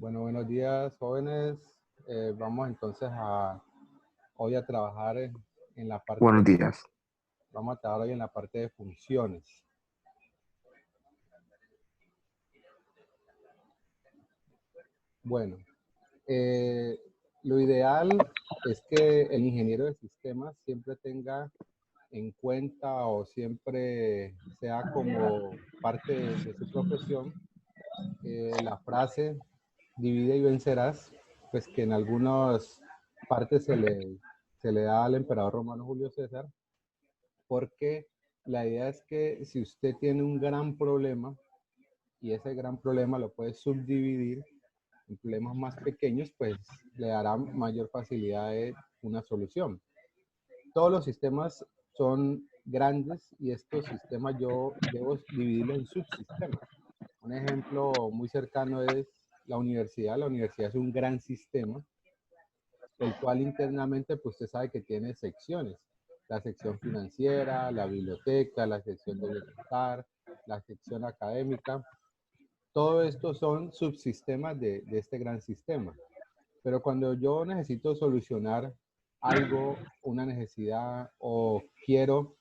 Bueno, buenos días, jóvenes. Vamos entonces hoy a trabajar en la parte, Buenos días. vamos a trabajar hoy en la parte de funciones. Bueno, eh, lo ideal es que el ingeniero de sistemas siempre tenga en cuenta o siempre sea como parte de su profesión la frase divide y vencerás, pues que en algunas partes se le da al emperador romano Julio César, porque la idea es que si usted tiene un gran problema y ese gran problema lo puede subdividir en problemas más pequeños, pues le dará mayor facilidad de una solución. Todos los sistemas son grandes y estos sistemas yo debo dividirlos en subsistemas. Un ejemplo muy cercano es la universidad. La universidad es un gran sistema, el cual internamente pues usted sabe que tiene secciones. La sección financiera, la biblioteca, la sección de bienestar, la sección académica. Todo esto son subsistemas de este gran sistema. Pero cuando yo necesito solucionar algo, una necesidad o quiero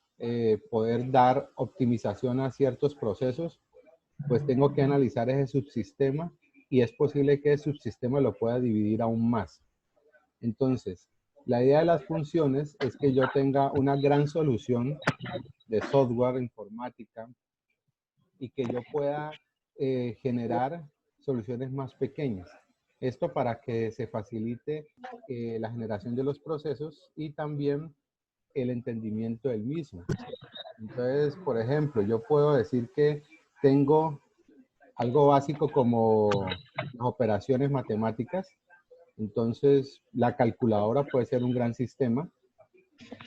poder dar optimización a ciertos procesos, pues tengo que analizar ese subsistema y es posible que el subsistema lo pueda dividir aún más. Entonces, la idea de las funciones es que yo tenga una gran solución de software informática y que yo pueda generar soluciones más pequeñas. Esto para que se facilite la generación de los procesos y también el entendimiento del mismo. Entonces, por ejemplo, yo puedo decir que tengo algo básico como las operaciones matemáticas. Entonces, la calculadora puede ser un gran sistema,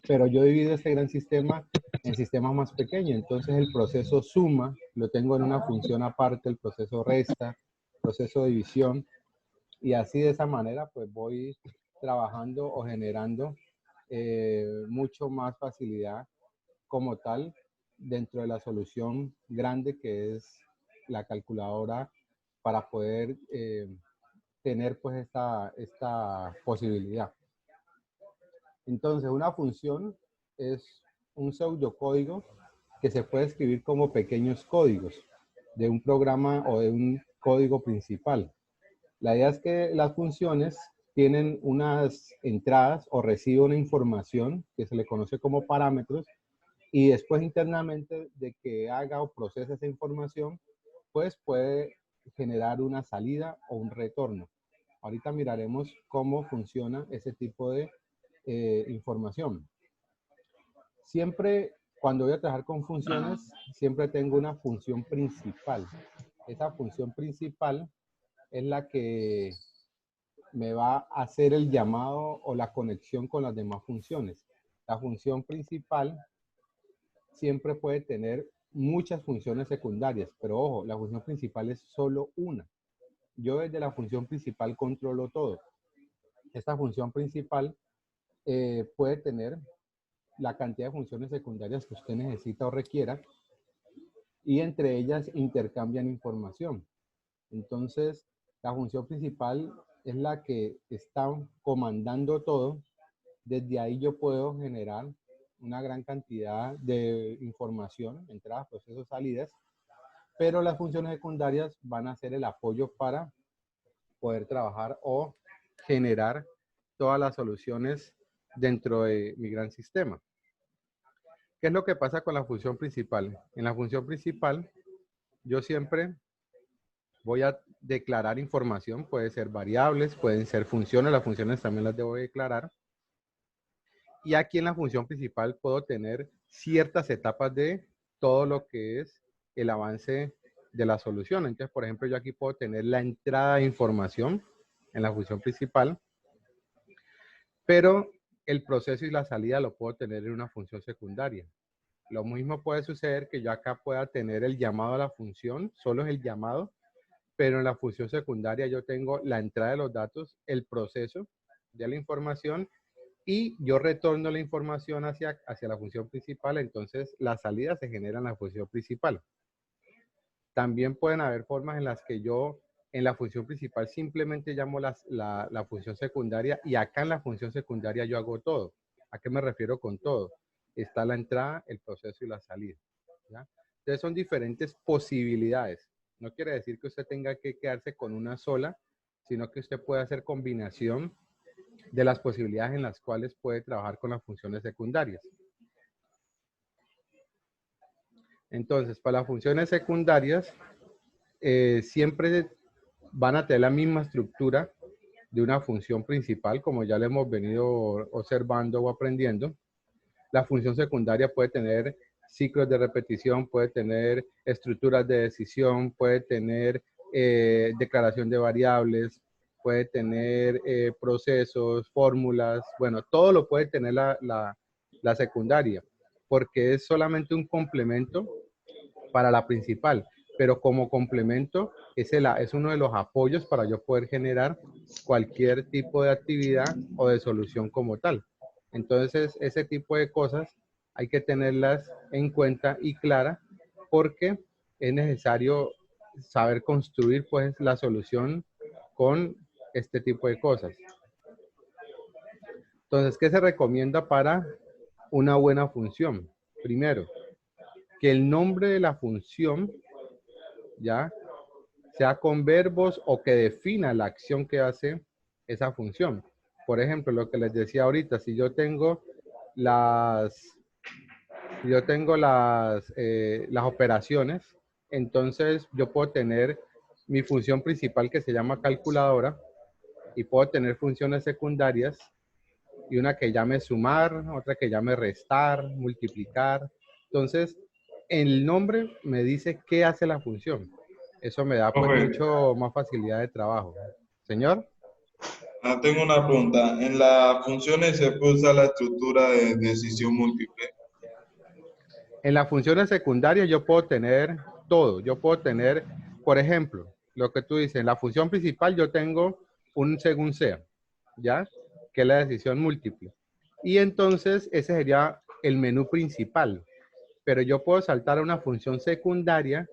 pero yo divido este gran sistema en sistemas más pequeños. Entonces, el proceso suma lo tengo en una función aparte, el proceso resta, proceso de división, y así de esa manera, pues voy trabajando o generando mucho más facilidad como tal dentro de la solución grande que es la calculadora para poder tener pues esta posibilidad. Entonces, una función es un pseudocódigo que se puede escribir como pequeños códigos de un programa o de un código principal. La idea es que las funciones tienen unas entradas o reciben una información que se le conoce como parámetros y después internamente de que haga o procese esa información, pues puede generar una salida o un retorno. Ahorita miraremos cómo funciona ese tipo de información. Siempre cuando voy a trabajar con funciones, siempre tengo una función principal. Esa función principal es la que me va a hacer el llamado o la conexión con las demás funciones. La función principal siempre puede tener muchas funciones secundarias, pero ojo, la función principal es solo una. Yo desde la función principal controlo todo. Esta función principal puede tener la cantidad de funciones secundarias que usted necesita o requiera y entre ellas intercambian información. Entonces, la función principal es la que está comandando todo. Desde ahí yo puedo generar una gran cantidad de información, entradas, procesos, salidas, pero las funciones secundarias van a ser el apoyo para poder trabajar o generar todas las soluciones dentro de mi gran sistema. ¿Qué es lo que pasa con la función principal? En la función principal, yo siempre voy a declarar información, puede ser variables, pueden ser funciones, las funciones también las debo declarar. Y aquí en la función principal puedo tener ciertas etapas de todo lo que es el avance de la solución. Entonces, por ejemplo, yo aquí puedo tener la entrada de información en la función principal, pero el proceso y la salida lo puedo tener en una función secundaria. Lo mismo puede suceder que yo acá pueda tener el llamado a la función, solo es el llamado, pero en la función secundaria yo tengo la entrada de los datos, el proceso de la información y yo retorno la información hacia la función principal, entonces la salida se genera en la función principal. También pueden haber formas en las que yo en la función principal simplemente llamo la función secundaria y acá en la función secundaria yo hago todo. ¿A qué me refiero con todo? Está la entrada, el proceso y la salida, ¿ya? Entonces son diferentes posibilidades. No quiere decir que usted tenga que quedarse con una sola, sino que usted puede hacer combinación de las posibilidades en las cuales puede trabajar con las funciones secundarias. Entonces, para las funciones secundarias, siempre van a tener la misma estructura de una función principal, como ya lo hemos venido observando o aprendiendo. La función secundaria puede tener ciclos de repetición, puede tener estructuras de decisión, puede tener declaración de variables, puede tener procesos, fórmulas, bueno, todo lo puede tener la secundaria, porque es solamente un complemento para la principal, pero como complemento es uno de los apoyos para yo poder generar cualquier tipo de actividad o de solución como tal. Entonces, ese tipo de cosas hay que tenerlas en cuenta y clara porque es necesario saber construir pues la solución con este tipo de cosas. Entonces, ¿qué se recomienda para una buena función? Primero, que el nombre de la función ya sea con verbos o que defina la acción que hace esa función. Por ejemplo, lo que les decía ahorita, si yo tengo las operaciones, entonces yo puedo tener mi función principal que se llama calculadora y puedo tener funciones secundarias y una que llame sumar, otra que llame restar, multiplicar. Entonces, el nombre me dice qué hace la función. Eso me da pues Profe, mucho más facilidad de trabajo. Señor, tengo una pregunta. En las funciones se puede usar la estructura de decisión múltiple. en las funciones secundarias yo puedo tener todo. Yo puedo tener, por ejemplo, lo que tú dices, en la función principal yo tengo un según sea, ¿ya? Que es la decisión múltiple. Y entonces ese sería el menú principal. Pero yo puedo saltar a una función secundaria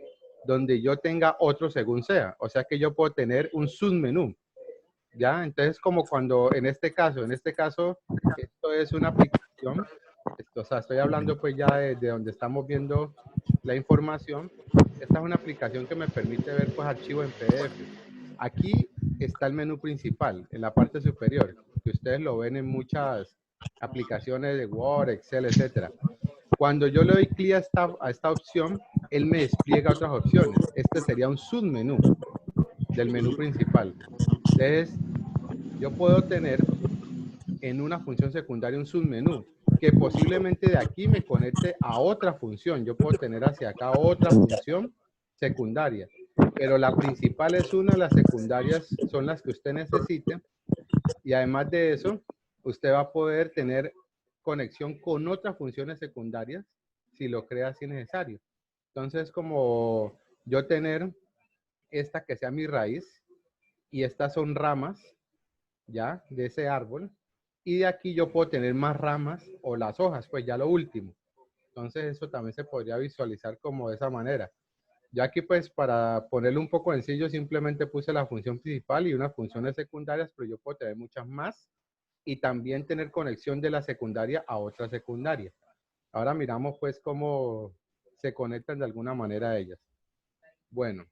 donde yo tenga otro según sea. O sea que yo puedo tener un submenú, ¿ya? Entonces, como cuando en este caso, esto es una aplicación, o sea, estoy hablando pues ya de donde estamos viendo la información. Esta es una aplicación que me permite ver pues archivos en PDF. Aquí está el menú principal, en la parte superior, que ustedes lo ven en muchas aplicaciones de Word, Excel, etcétera. Cuando yo le doy clic a esta opción, él me despliega otras opciones. Este sería un submenú del menú principal. Entonces, yo puedo tener en una función secundaria un submenú que posiblemente de aquí me conecte a otra función. Yo puedo tener hacia acá otra función secundaria, pero la principal es una, las secundarias son las que usted necesite y además de eso, usted va a poder tener conexión con otras funciones secundarias si lo crea si necesario. Entonces, como yo tener esta que sea mi raíz y estas son ramas, ¿ya? De ese árbol. Y de aquí yo puedo tener más ramas o las hojas, pues ya lo último. Entonces eso también se podría visualizar como de esa manera. Yo aquí pues para ponerlo un poco sencillo simplemente puse la función principal y unas funciones secundarias, pero yo puedo tener muchas más y también tener conexión de la secundaria a otra secundaria. Ahora miramos pues cómo se conectan de alguna manera ellas. Bueno,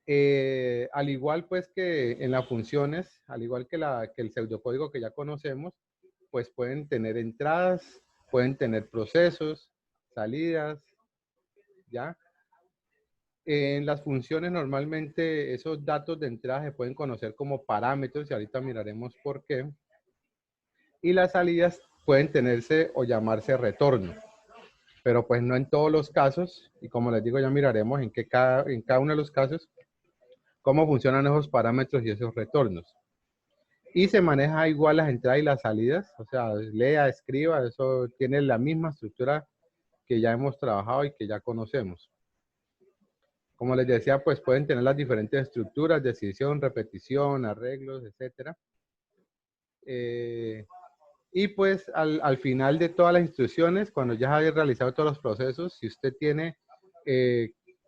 al igual pues que en las funciones, al igual que el pseudocódigo que ya conocemos, pues pueden tener entradas, pueden tener procesos, salidas, ¿ya? En las funciones normalmente esos datos de entrada se pueden conocer como parámetros y ahorita miraremos por qué. Y las salidas pueden tenerse o llamarse retorno, pero pues no en todos los casos y como les digo ya miraremos en cada uno de los casos cómo funcionan esos parámetros y esos retornos. Y se maneja igual las entradas y las salidas, o sea, lea, escriba, eso tiene la misma estructura que ya hemos trabajado y que ya conocemos. Como les decía, pues pueden tener las diferentes estructuras, decisión, repetición, arreglos, etcétera. Y pues al final de todas las instrucciones, cuando ya haya realizado todos los procesos, si usted tiene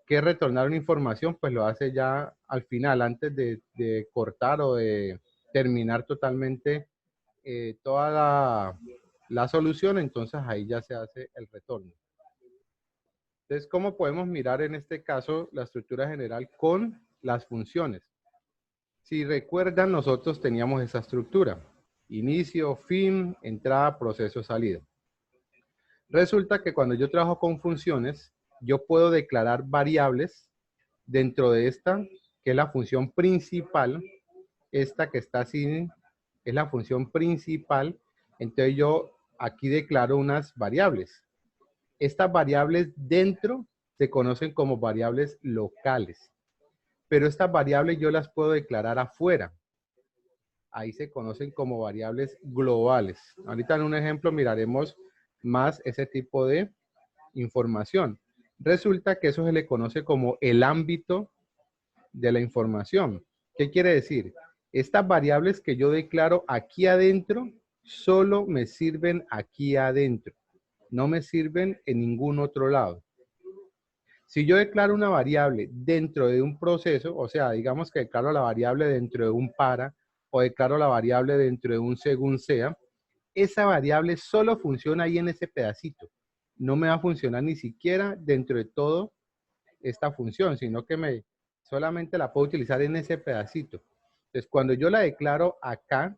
que retornar una información, pues lo hace ya al final, antes de cortar o de terminar totalmente toda la solución, entonces ahí ya se hace el retorno. Entonces, ¿cómo podemos mirar en este caso la estructura general con las funciones? Si recuerdan, nosotros teníamos esa estructura: inicio, fin, entrada, proceso, salida. Resulta que cuando yo trabajo con funciones, yo puedo declarar variables dentro de esta, que es la función principal. Esta que está así es la función principal. Entonces yo aquí declaro unas variables. Estas variables dentro se conocen como variables locales, pero estas variables yo las puedo declarar afuera. Ahí se conocen como variables globales. Ahorita en un ejemplo miraremos más ese tipo de información. Resulta que eso se le conoce como el ámbito de la información. ¿Qué quiere decir? Estas variables que yo declaro aquí adentro solo me sirven aquí adentro. No me sirven en ningún otro lado. Si yo declaro una variable dentro de un proceso, o sea, digamos que declaro la variable dentro de un para o declaro la variable dentro de un según sea, esa variable solo funciona ahí en ese pedacito. No me va a funcionar ni siquiera dentro de todo esta función, sino que solamente la puedo utilizar en ese pedacito. Entonces, cuando yo la declaro acá,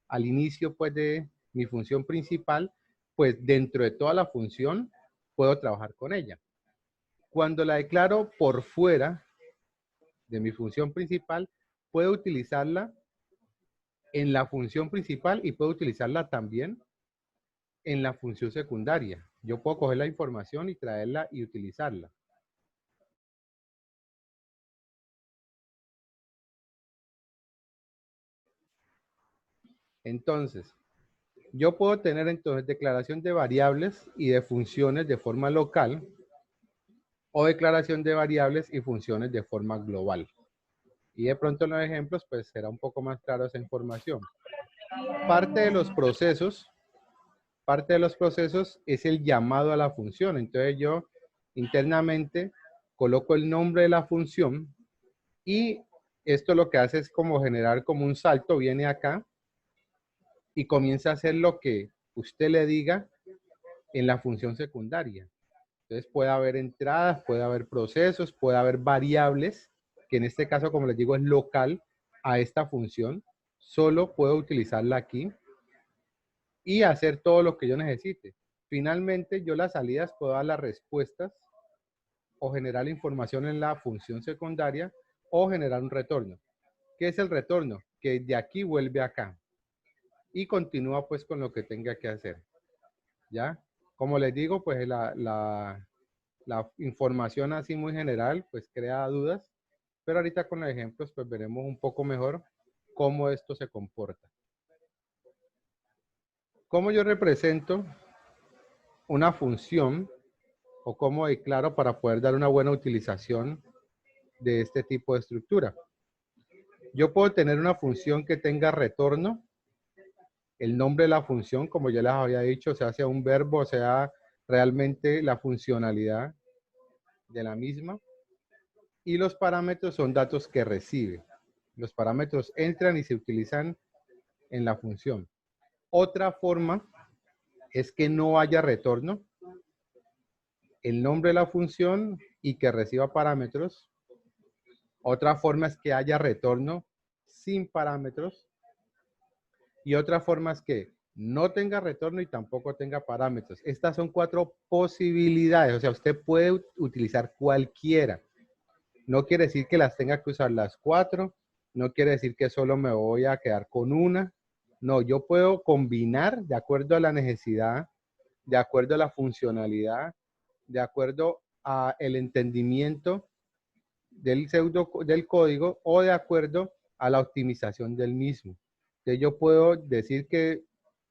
al inicio pues de mi función principal, pues dentro de toda la función puedo trabajar con ella. Cuando la declaro por fuera de mi función principal, puedo utilizarla en la función principal y puedo utilizarla también en la función secundaria. Yo puedo coger la información y traerla y utilizarla. Entonces, yo puedo tener entonces declaración de variables y de funciones de forma local o declaración de variables y funciones de forma global. Y de pronto en los ejemplos pues será un poco más claro esa información. Parte de los procesos es el llamado a la función. Entonces yo internamente coloco el nombre de la función y esto lo que hace es como generar como un salto, viene acá y comienza a hacer lo que usted le diga en la función secundaria. Entonces puede haber entradas, puede haber procesos, puede haber variables, que en este caso, como les digo, es local a esta función. Solo puedo utilizarla aquí y hacer todo lo que yo necesite. Finalmente, yo las salidas puedo dar las respuestas o generar la información en la función secundaria o generar un retorno. ¿Qué es el retorno? Que de aquí vuelve acá y continúa pues con lo que tenga que hacer. ¿Ya? Como les digo, pues la información así muy general pues crea dudas, pero ahorita con los ejemplos pues veremos un poco mejor cómo esto se comporta. ¿Cómo yo represento una función o cómo declaro para poder dar una buena utilización de este tipo de estructura? Yo puedo tener una función que tenga retorno, el nombre de la función, como ya les había dicho, sea un verbo, sea realmente la funcionalidad de la misma. Y los parámetros son datos que recibe. Los parámetros entran y se utilizan en la función. Otra forma es que no haya retorno, el nombre de la función y que reciba parámetros. Otra forma es que haya retorno sin parámetros. Y otra forma es que no tenga retorno y tampoco tenga parámetros. Estas son 4 posibilidades. O sea, usted puede utilizar cualquiera. No quiere decir que las tenga que usar las 4. No quiere decir que solo me voy a quedar con una. No, yo puedo combinar de acuerdo a la necesidad, de acuerdo a la funcionalidad, de acuerdo a el entendimiento del código o de acuerdo a la optimización del mismo. Entonces yo puedo decir que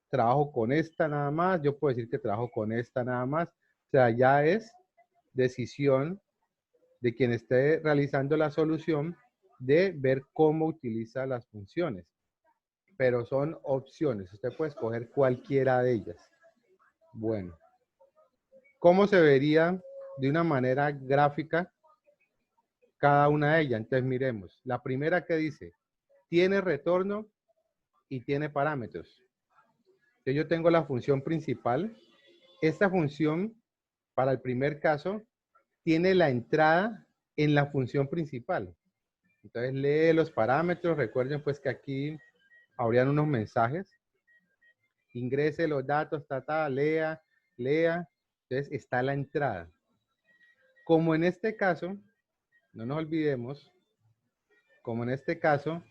trabajo con esta nada más, yo puedo decir que trabajo con esta nada más. O sea, ya es decisión de quien esté realizando la solución de ver cómo utiliza las funciones. Pero son opciones, usted puede escoger cualquiera de ellas. Bueno, ¿cómo se vería de una manera gráfica cada una de ellas. Entonces miremos. La primera que dice, tiene retorno y tiene parámetros. Entonces yo tengo la función principal. Esta función, para el primer caso, tiene la entrada en la función principal. Entonces lee los parámetros. Recuerden pues que aquí habrían unos mensajes. Ingrese los datos, lea. Entonces está la entrada. Como en este caso, no nos olvidemos, como en este caso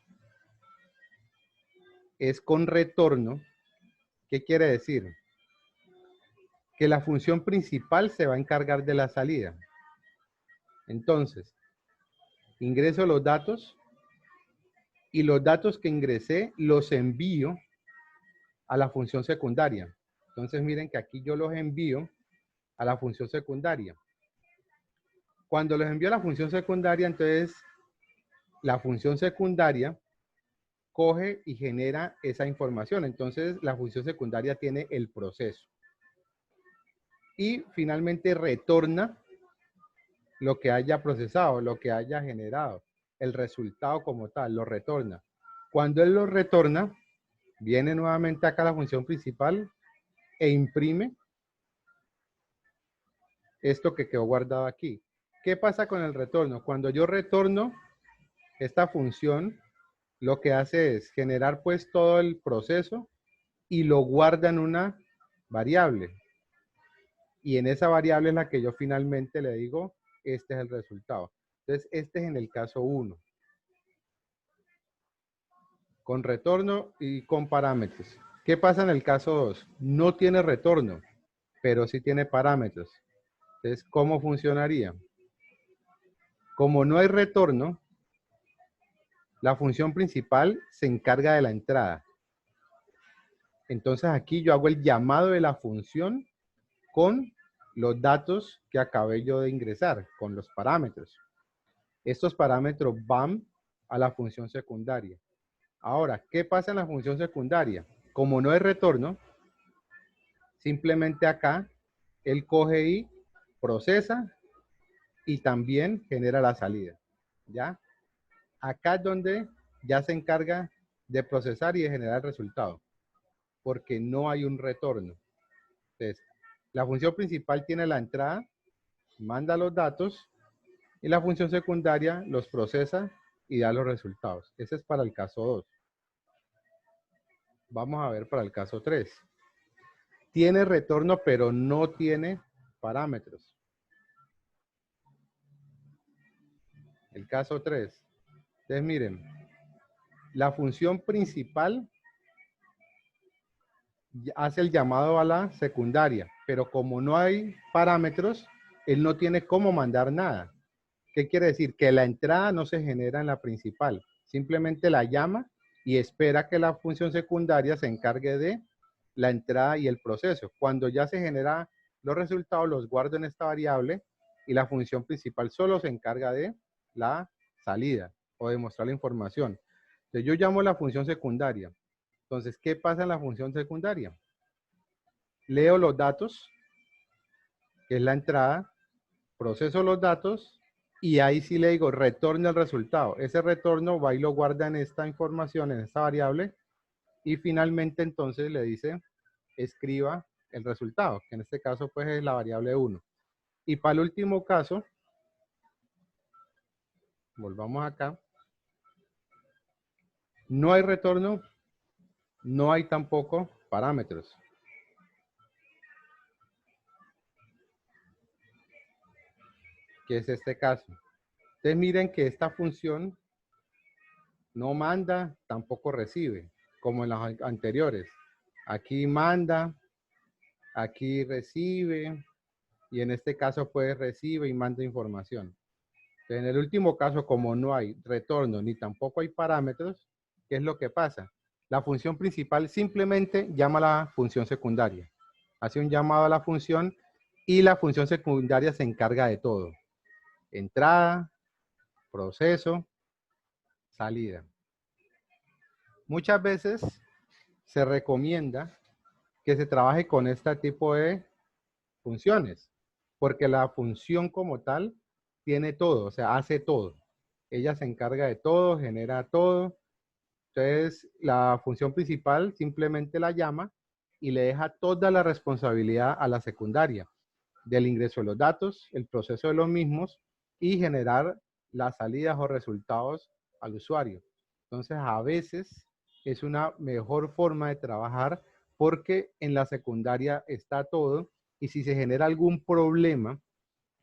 es con retorno, ¿qué quiere decir? Que la función principal se va a encargar de la salida. Entonces, ingreso los datos y los datos que ingresé los envío a la función secundaria. Entonces miren que aquí yo los envío a la función secundaria. Cuando los envío a la función secundaria, entonces la función secundaria coge y genera esa información. Entonces la función secundaria tiene el proceso. Y finalmente retorna lo que haya procesado, lo que haya generado. El resultado como tal, lo retorna. Cuando él lo retorna, viene nuevamente acá a la función principal e imprime esto que quedó guardado aquí. ¿Qué pasa con el retorno? Cuando yo retorno esta función, lo que hace es generar pues todo el proceso y lo guarda en una variable. Y en esa variable es la que yo finalmente le digo, este es el resultado. Entonces, este es en el caso 1. Con retorno y con parámetros. ¿Qué pasa en el caso 2? No tiene retorno, pero sí tiene parámetros. Entonces, ¿cómo funcionaría? Como no hay retorno, la función principal se encarga de la entrada. Entonces, aquí yo hago el llamado de la función con los datos que acabé yo de ingresar, con los parámetros. Estos parámetros van a la función secundaria. Ahora, ¿qué pasa en la función secundaria? Como no hay retorno, simplemente acá, él coge y procesa y también genera la salida. ¿Ya? Acá es donde ya se encarga de procesar y de generar el resultado, porque no hay un retorno. Entonces, la función principal tiene la entrada, manda los datos, y la función secundaria los procesa y da los resultados. Ese es para el caso 2. Vamos a ver para el caso 3. Tiene retorno, pero no tiene parámetros. El caso 3. Entonces, miren, la función principal hace el llamado a la secundaria, pero como no hay parámetros, él no tiene cómo mandar nada. ¿Qué quiere decir? Que la entrada no se genera en la principal. Simplemente la llama y espera que la función secundaria se encargue de la entrada y el proceso. Cuando ya se generan los resultados, los guardo en esta variable y la función principal solo se encarga de la salida o de mostrar la información. Entonces yo llamo la función secundaria. Entonces, ¿qué pasa en la función secundaria? Leo los datos, que es la entrada, proceso los datos y ahí sí le digo, retorne el resultado. Ese retorno va y lo guarda en esta información, en esta variable, y finalmente entonces le dice, escriba el resultado, que en este caso pues es la variable 1. Y para el último caso, volvamos acá, no hay retorno, no hay tampoco parámetros. Que es este caso. Entonces miren que esta función no manda, tampoco recibe, como en las anteriores. Aquí manda, aquí recibe, y en este caso pues recibe y manda información. En el último caso, como no hay retorno ni tampoco hay parámetros, ¿qué es lo que pasa? La función principal simplemente llama a la función secundaria. Hace un llamado a la función y la función secundaria se encarga de todo. Entrada, proceso, salida. Muchas veces se recomienda que se trabaje con este tipo de funciones, porque la función como tal tiene todo, o sea, hace todo. Ella se encarga de todo, genera todo. Entonces, la función principal simplemente la llama y le deja toda la responsabilidad a la secundaria del ingreso de los datos, el proceso de los mismos y generar las salidas o resultados al usuario. Entonces, a veces es una mejor forma de trabajar porque en la secundaria está todo y si se genera algún problema,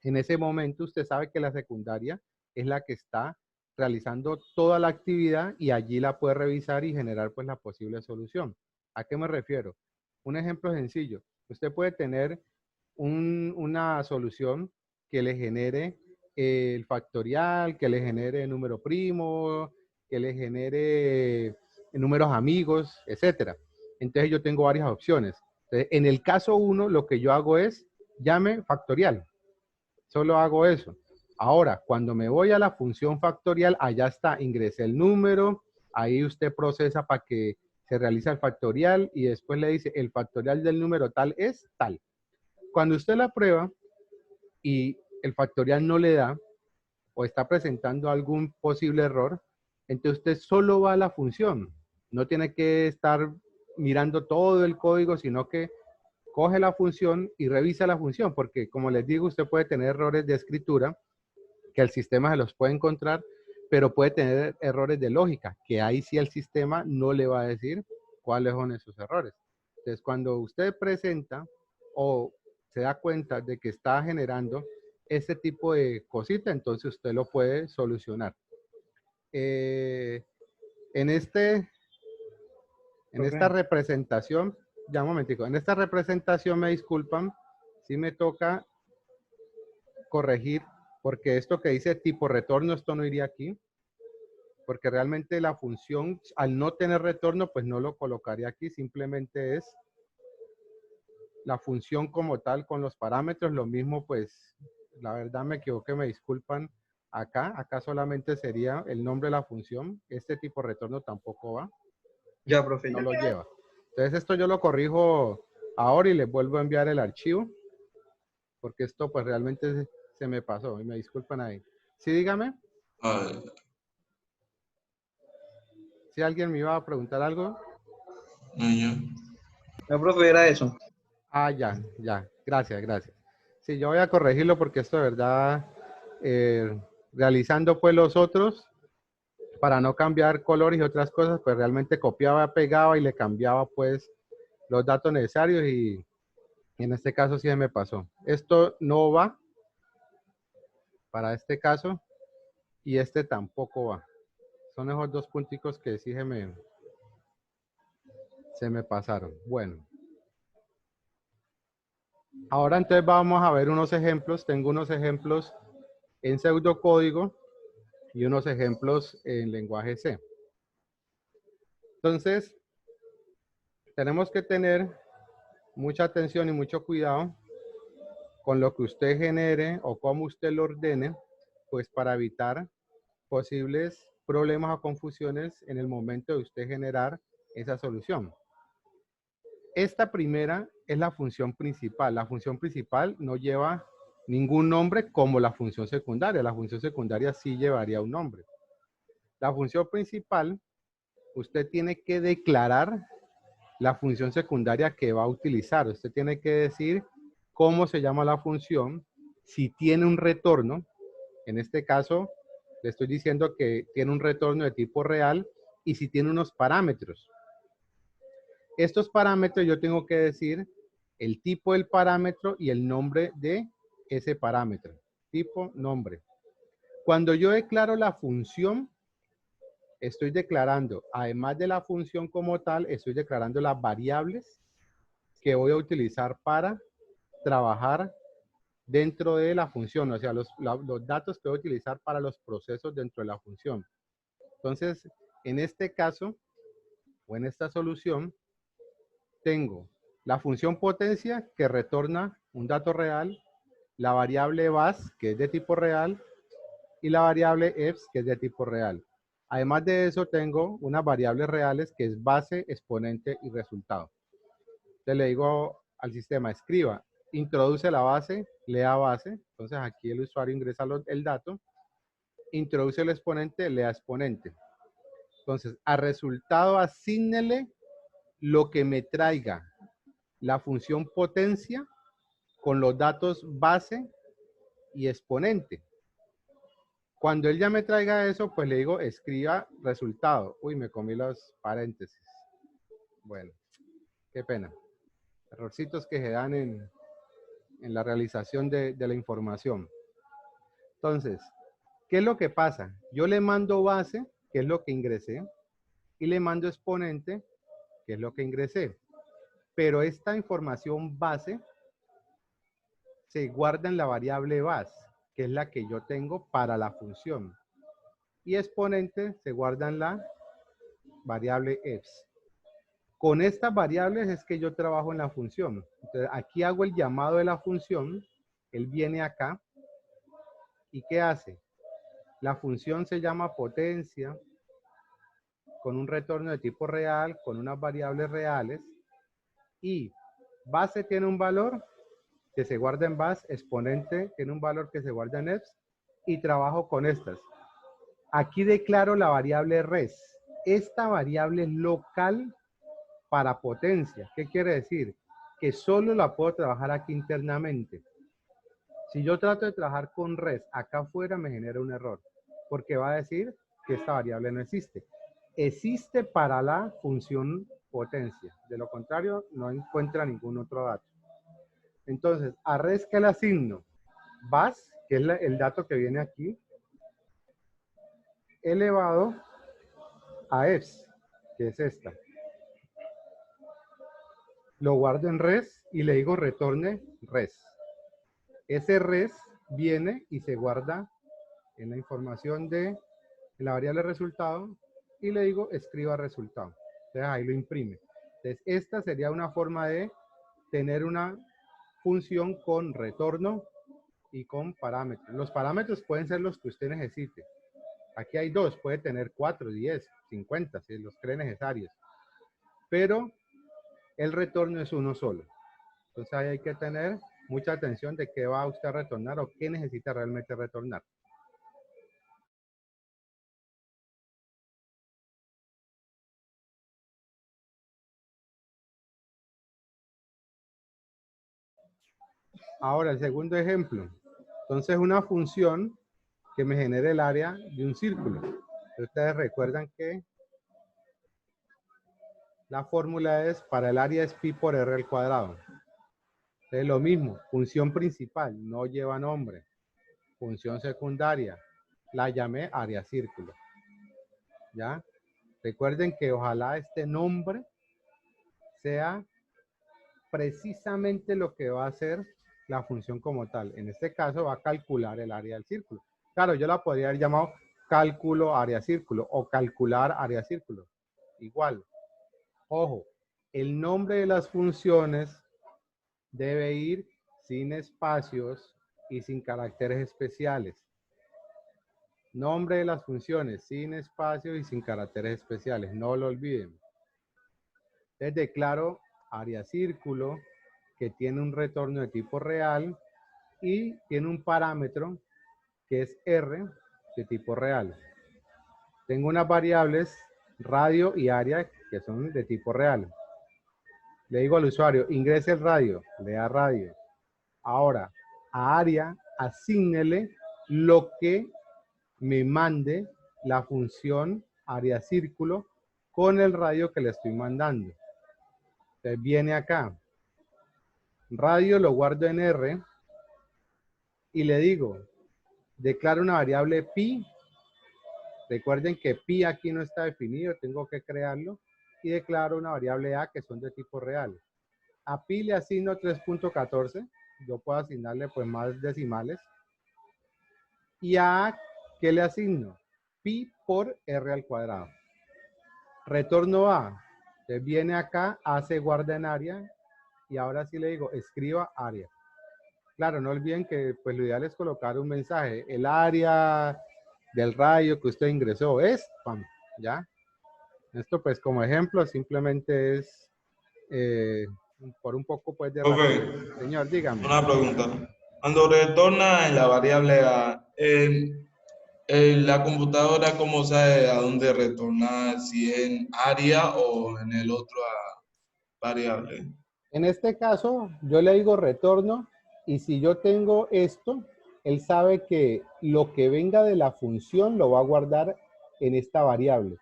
en ese momento usted sabe que la secundaria es la que está realizando toda la actividad y allí la puede revisar y generar pues la posible solución. ¿A qué me refiero? Un ejemplo sencillo. Usted puede tener una solución que le genere el factorial, que le genere número primo, que le genere números amigos, etcétera. Entonces yo tengo varias opciones. Entonces, en el caso 1, lo que yo hago es llame factorial. Solo hago eso. Ahora, cuando me voy a la función factorial, allá está, ingresé el número, ahí usted procesa para que se realice el factorial y después le dice, el factorial del número tal es tal. Cuando usted la prueba y el factorial no le da o está presentando algún posible error, entonces usted solo va a la función. No tiene que estar mirando todo el código, sino que coge la función y revisa la función, porque como les digo, usted puede tener errores de escritura, que el sistema se los puede encontrar, pero puede tener errores de lógica, que ahí sí el sistema no le va a decir cuáles son esos errores. Entonces, cuando usted presenta o se da cuenta de que está generando este tipo de cosita, entonces usted lo puede solucionar. Eh, en esta representación, ya un momentico, en esta representación me disculpan, si me toca corregir, porque esto que dice tipo retorno, esto no iría aquí, porque realmente la función, al no tener retorno, pues no lo colocaría aquí, simplemente es la función como tal con los parámetros, lo mismo, pues, la verdad me equivoqué, me disculpan, acá solamente sería el nombre de la función, este tipo retorno tampoco va, Ya, profe, no ya. lo lleva. Entonces esto yo lo corrijo ahora y les vuelvo a enviar el archivo, porque esto pues realmente se me pasó y me disculpan ahí. Sí, dígame. Ay, Si alguien me iba a preguntar algo. ay, ya. No, profe, era eso. Ah, ya. Gracias, gracias. Sí, yo voy a corregirlo porque esto de verdad, realizando pues los otros, para no cambiar colores y otras cosas, pues realmente copiaba, pegaba y le cambiaba pues los datos necesarios y en este caso sí se me pasó. Esto no va para este caso y este tampoco va. Son esos dos punticos que sí se me pasaron. Bueno. Ahora entonces vamos a ver unos ejemplos. Tengo unos ejemplos en pseudocódigo y unos ejemplos en lenguaje C. Entonces, tenemos que tener mucha atención y mucho cuidado con lo que usted genere o cómo usted lo ordene, pues para evitar posibles problemas o confusiones en el momento de usted generar esa solución. Esta primera es la función principal. La función principal no lleva ningún nombre como la función secundaria. La función secundaria sí llevaría un nombre. La función principal, usted tiene que declarar la función secundaria que va a utilizar. Usted tiene que decir cómo se llama la función, si tiene un retorno. En este caso, le estoy diciendo que tiene un retorno de tipo real y si tiene unos parámetros. Estos parámetros yo tengo que decir el tipo del parámetro y el nombre de ese parámetro. Tipo, nombre. Cuando yo declaro la función, estoy declarando, además de la función como tal, estoy declarando las variables que voy a utilizar para trabajar dentro de la función, o sea, los datos que voy a utilizar para los procesos dentro de la función. Entonces, en este caso, o en esta solución, tengo la función potencia que retorna un dato real, la variable base que es de tipo real y la variable EPS que es de tipo real. Además de eso tengo unas variables reales que es base, exponente y resultado. Entonces le digo al sistema, escriba, introduce la base, lea base. Entonces aquí el usuario ingresa el dato introduce el exponente, lea exponente. Entonces, a resultado asígnele lo que me traiga la función potencia con los datos base y exponente. Cuando él ya me traiga eso, pues le digo, escriba resultado. Uy, me comí los paréntesis. Bueno, qué pena. Errorcitos que se dan en la realización de la información. Entonces, ¿qué es lo que pasa? Yo le mando base, que es lo que ingresé, y le mando exponente, que es lo que ingresé. Pero esta información base se guarda en la variable base, que es la que yo tengo para la función. Y exponente se guarda en la variable EPS. Con estas variables es que yo trabajo en la función. Entonces, aquí hago el llamado de la función. Él viene acá. ¿Y qué hace? La función se llama potencia, con un retorno de tipo real, con unas variables reales. Y base tiene un valor que se guarda en base, exponente tiene un valor que se guarda en EPS, y trabajo con estas. Aquí declaro la variable res. Esta variable es local para potencia. ¿Qué quiere decir? Que solo la puedo trabajar aquí internamente. Si yo trato de trabajar con res acá afuera, me genera un error, porque va a decir que esta variable no existe. Existe para la función potencia. De lo contrario, no encuentra ningún otro dato. Entonces, a res que le asigno bas, que es el dato que viene aquí, elevado a EPS, que es esta. Lo guardo en res y le digo retorne res. Ese res viene y se guarda en la información de la variable resultado y le digo escriba resultado. Entonces ahí lo imprime. Entonces esta sería una forma de tener una función con retorno y con parámetros. Los parámetros pueden ser los que usted necesite. Aquí hay dos, puede tener 4, 10, 50, si los cree necesarios. Pero el retorno es uno solo. Entonces ahí hay que tener mucha atención de qué va usted a retornar o qué necesita realmente retornar. Ahora, el segundo ejemplo. Entonces, una función que me genere el área de un círculo. Ustedes recuerdan que la fórmula es, para el área es pi por r al cuadrado. Entonces, lo mismo, función principal, no lleva nombre. Función secundaria, la llamé área círculo. ¿Ya? Recuerden que ojalá este nombre sea precisamente lo que va a hacer la función como tal. En este caso va a calcular el área del círculo. Claro, yo la podría haber llamado cálculo área círculo o calcular área círculo. Igual. Ojo, el nombre de las funciones debe ir sin espacios y sin caracteres especiales. Nombre de las funciones sin espacios y sin caracteres especiales. No lo olviden. Entonces declaro área círculo que tiene un retorno de tipo real y tiene un parámetro que es R de tipo real. Tengo unas variables radio y área que son de tipo real. Le digo al usuario, ingrese el radio, le da radio. Ahora, a área, asígnele lo que me mande la función área círculo con el radio que le estoy mandando. Entonces viene acá. Radio lo guardo en R y le digo, declaro una variable pi. Recuerden que pi aquí no está definido, tengo que crearlo. Y declaro una variable a que son de tipo real. A pi le asigno 3.14. Yo puedo asignarle pues más decimales. Y a A, ¿qué le asigno? Pi por r al cuadrado. Retorno A. Entonces viene acá, A se guarda en área. Y ahora sí le digo, escriba área. Claro, no olviden que pues lo ideal es colocar un mensaje. El área del radio que usted ingresó es, pam, ¿ya? Esto pues como ejemplo simplemente es por un poco pues de rapidez. Señor, dígame. Una pregunta. Cuando retorna en la variable A, el La computadora, ¿cómo sabe a dónde retornar? Si en área o en el otro variable. En este caso, yo le digo retorno y si yo tengo esto, él sabe que lo que venga de la función lo va a guardar en esta variable.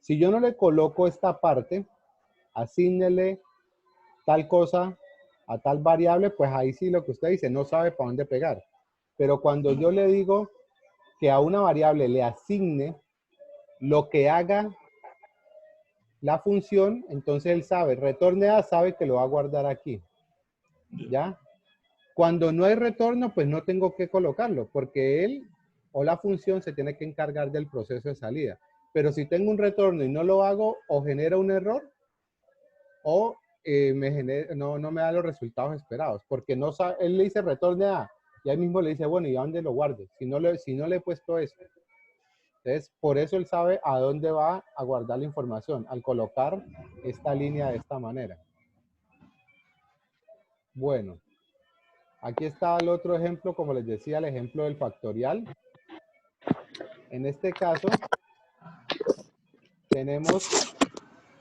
Si yo no le coloco esta parte, asígnele tal cosa a tal variable, pues ahí sí lo que usted dice, no sabe para dónde pegar. Pero cuando yo le digo que a una variable le asigne lo que haga la función, entonces él sabe, retorne A, sabe que lo va a guardar aquí. ¿Ya? Cuando no hay retorno, pues no tengo que colocarlo, porque él o la función se tiene que encargar del proceso de salida. Pero si tengo un retorno y no lo hago, o genera un error, o no me da los resultados esperados, porque no sabe, él le dice retorne A, y ahí mismo le dice, bueno, ¿y a dónde lo guardo? Si no le he puesto esto. Entonces, por eso él sabe a dónde va a guardar la información, al colocar esta línea de esta manera. Bueno, aquí está el otro ejemplo, como les decía, el ejemplo del factorial. En este caso, tenemos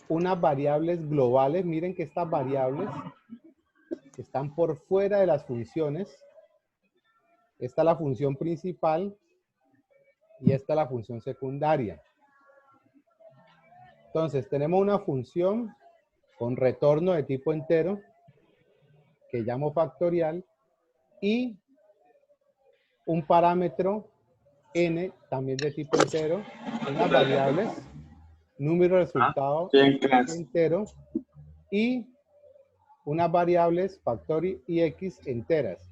unas variables globales. Miren que estas variables están por fuera de las funciones. Esta es la función principal y esta es la función secundaria. Entonces, tenemos una función con retorno de tipo entero, que llamo factorial, y un parámetro n, también de tipo entero, unas variables, número resultado entero, y unas variables factorial y x enteras.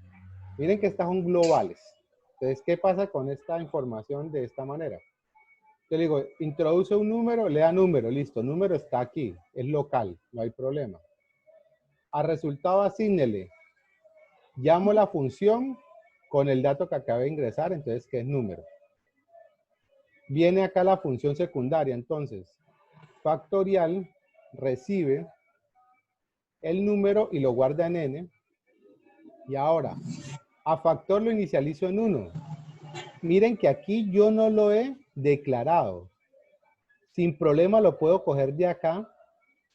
Miren que estas son globales. Entonces, ¿qué pasa con esta información de esta manera? Yo le digo, introduce un número, le da número, listo, número está aquí, es local, no hay problema. A resultado asígnele, llamo la función con el dato que acabé de ingresar, entonces, que es número. Viene acá la función secundaria, entonces, factorial recibe el número y lo guarda en n. Y ahora, a factor lo inicializo en 1. Miren que aquí yo no lo he declarado. Sin problema lo puedo coger de acá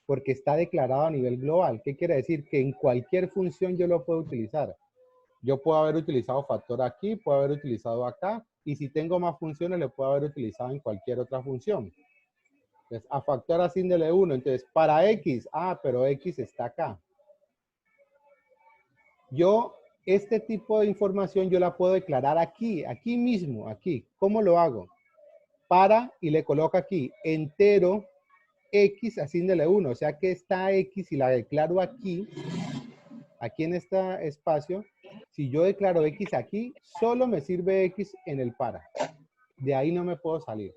porque está declarado a nivel global. ¿Qué quiere decir? Que en cualquier función yo lo puedo utilizar. Yo puedo haber utilizado factor aquí, puedo haber utilizado acá, y si tengo más funciones, lo puedo haber utilizado en cualquier otra función. Entonces, a factor asígnele 1. Entonces, para x, pero x está acá. Yo, este tipo de información yo la puedo declarar aquí mismo, aquí. ¿Cómo lo hago? Para, y le coloco aquí, entero, x, asígnele 1. O sea que esta x, y la declaro aquí en este espacio, si yo declaro x aquí, solo me sirve x en el para. De ahí no me puedo salir,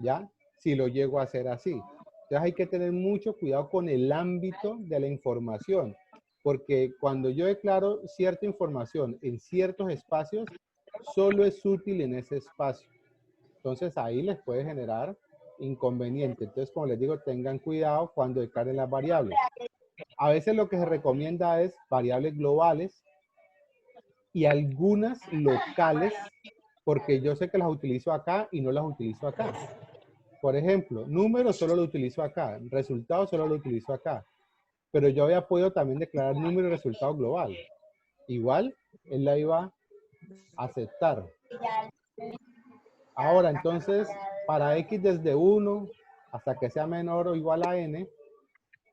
¿ya? Si lo llego a hacer así. Entonces hay que tener mucho cuidado con el ámbito de la información, porque cuando yo declaro cierta información en ciertos espacios, solo es útil en ese espacio. Entonces ahí les puede generar inconveniente. Entonces, como les digo, tengan cuidado cuando declaren las variables. A veces lo que se recomienda es variables globales y algunas locales, porque yo sé que las utilizo acá y no las utilizo acá. Por ejemplo, número solo lo utilizo acá, resultado solo lo utilizo acá. Pero yo había podido también declarar número y resultado global. Igual, él la iba a aceptar. Ahora, entonces, para x desde 1 hasta que sea menor o igual a n,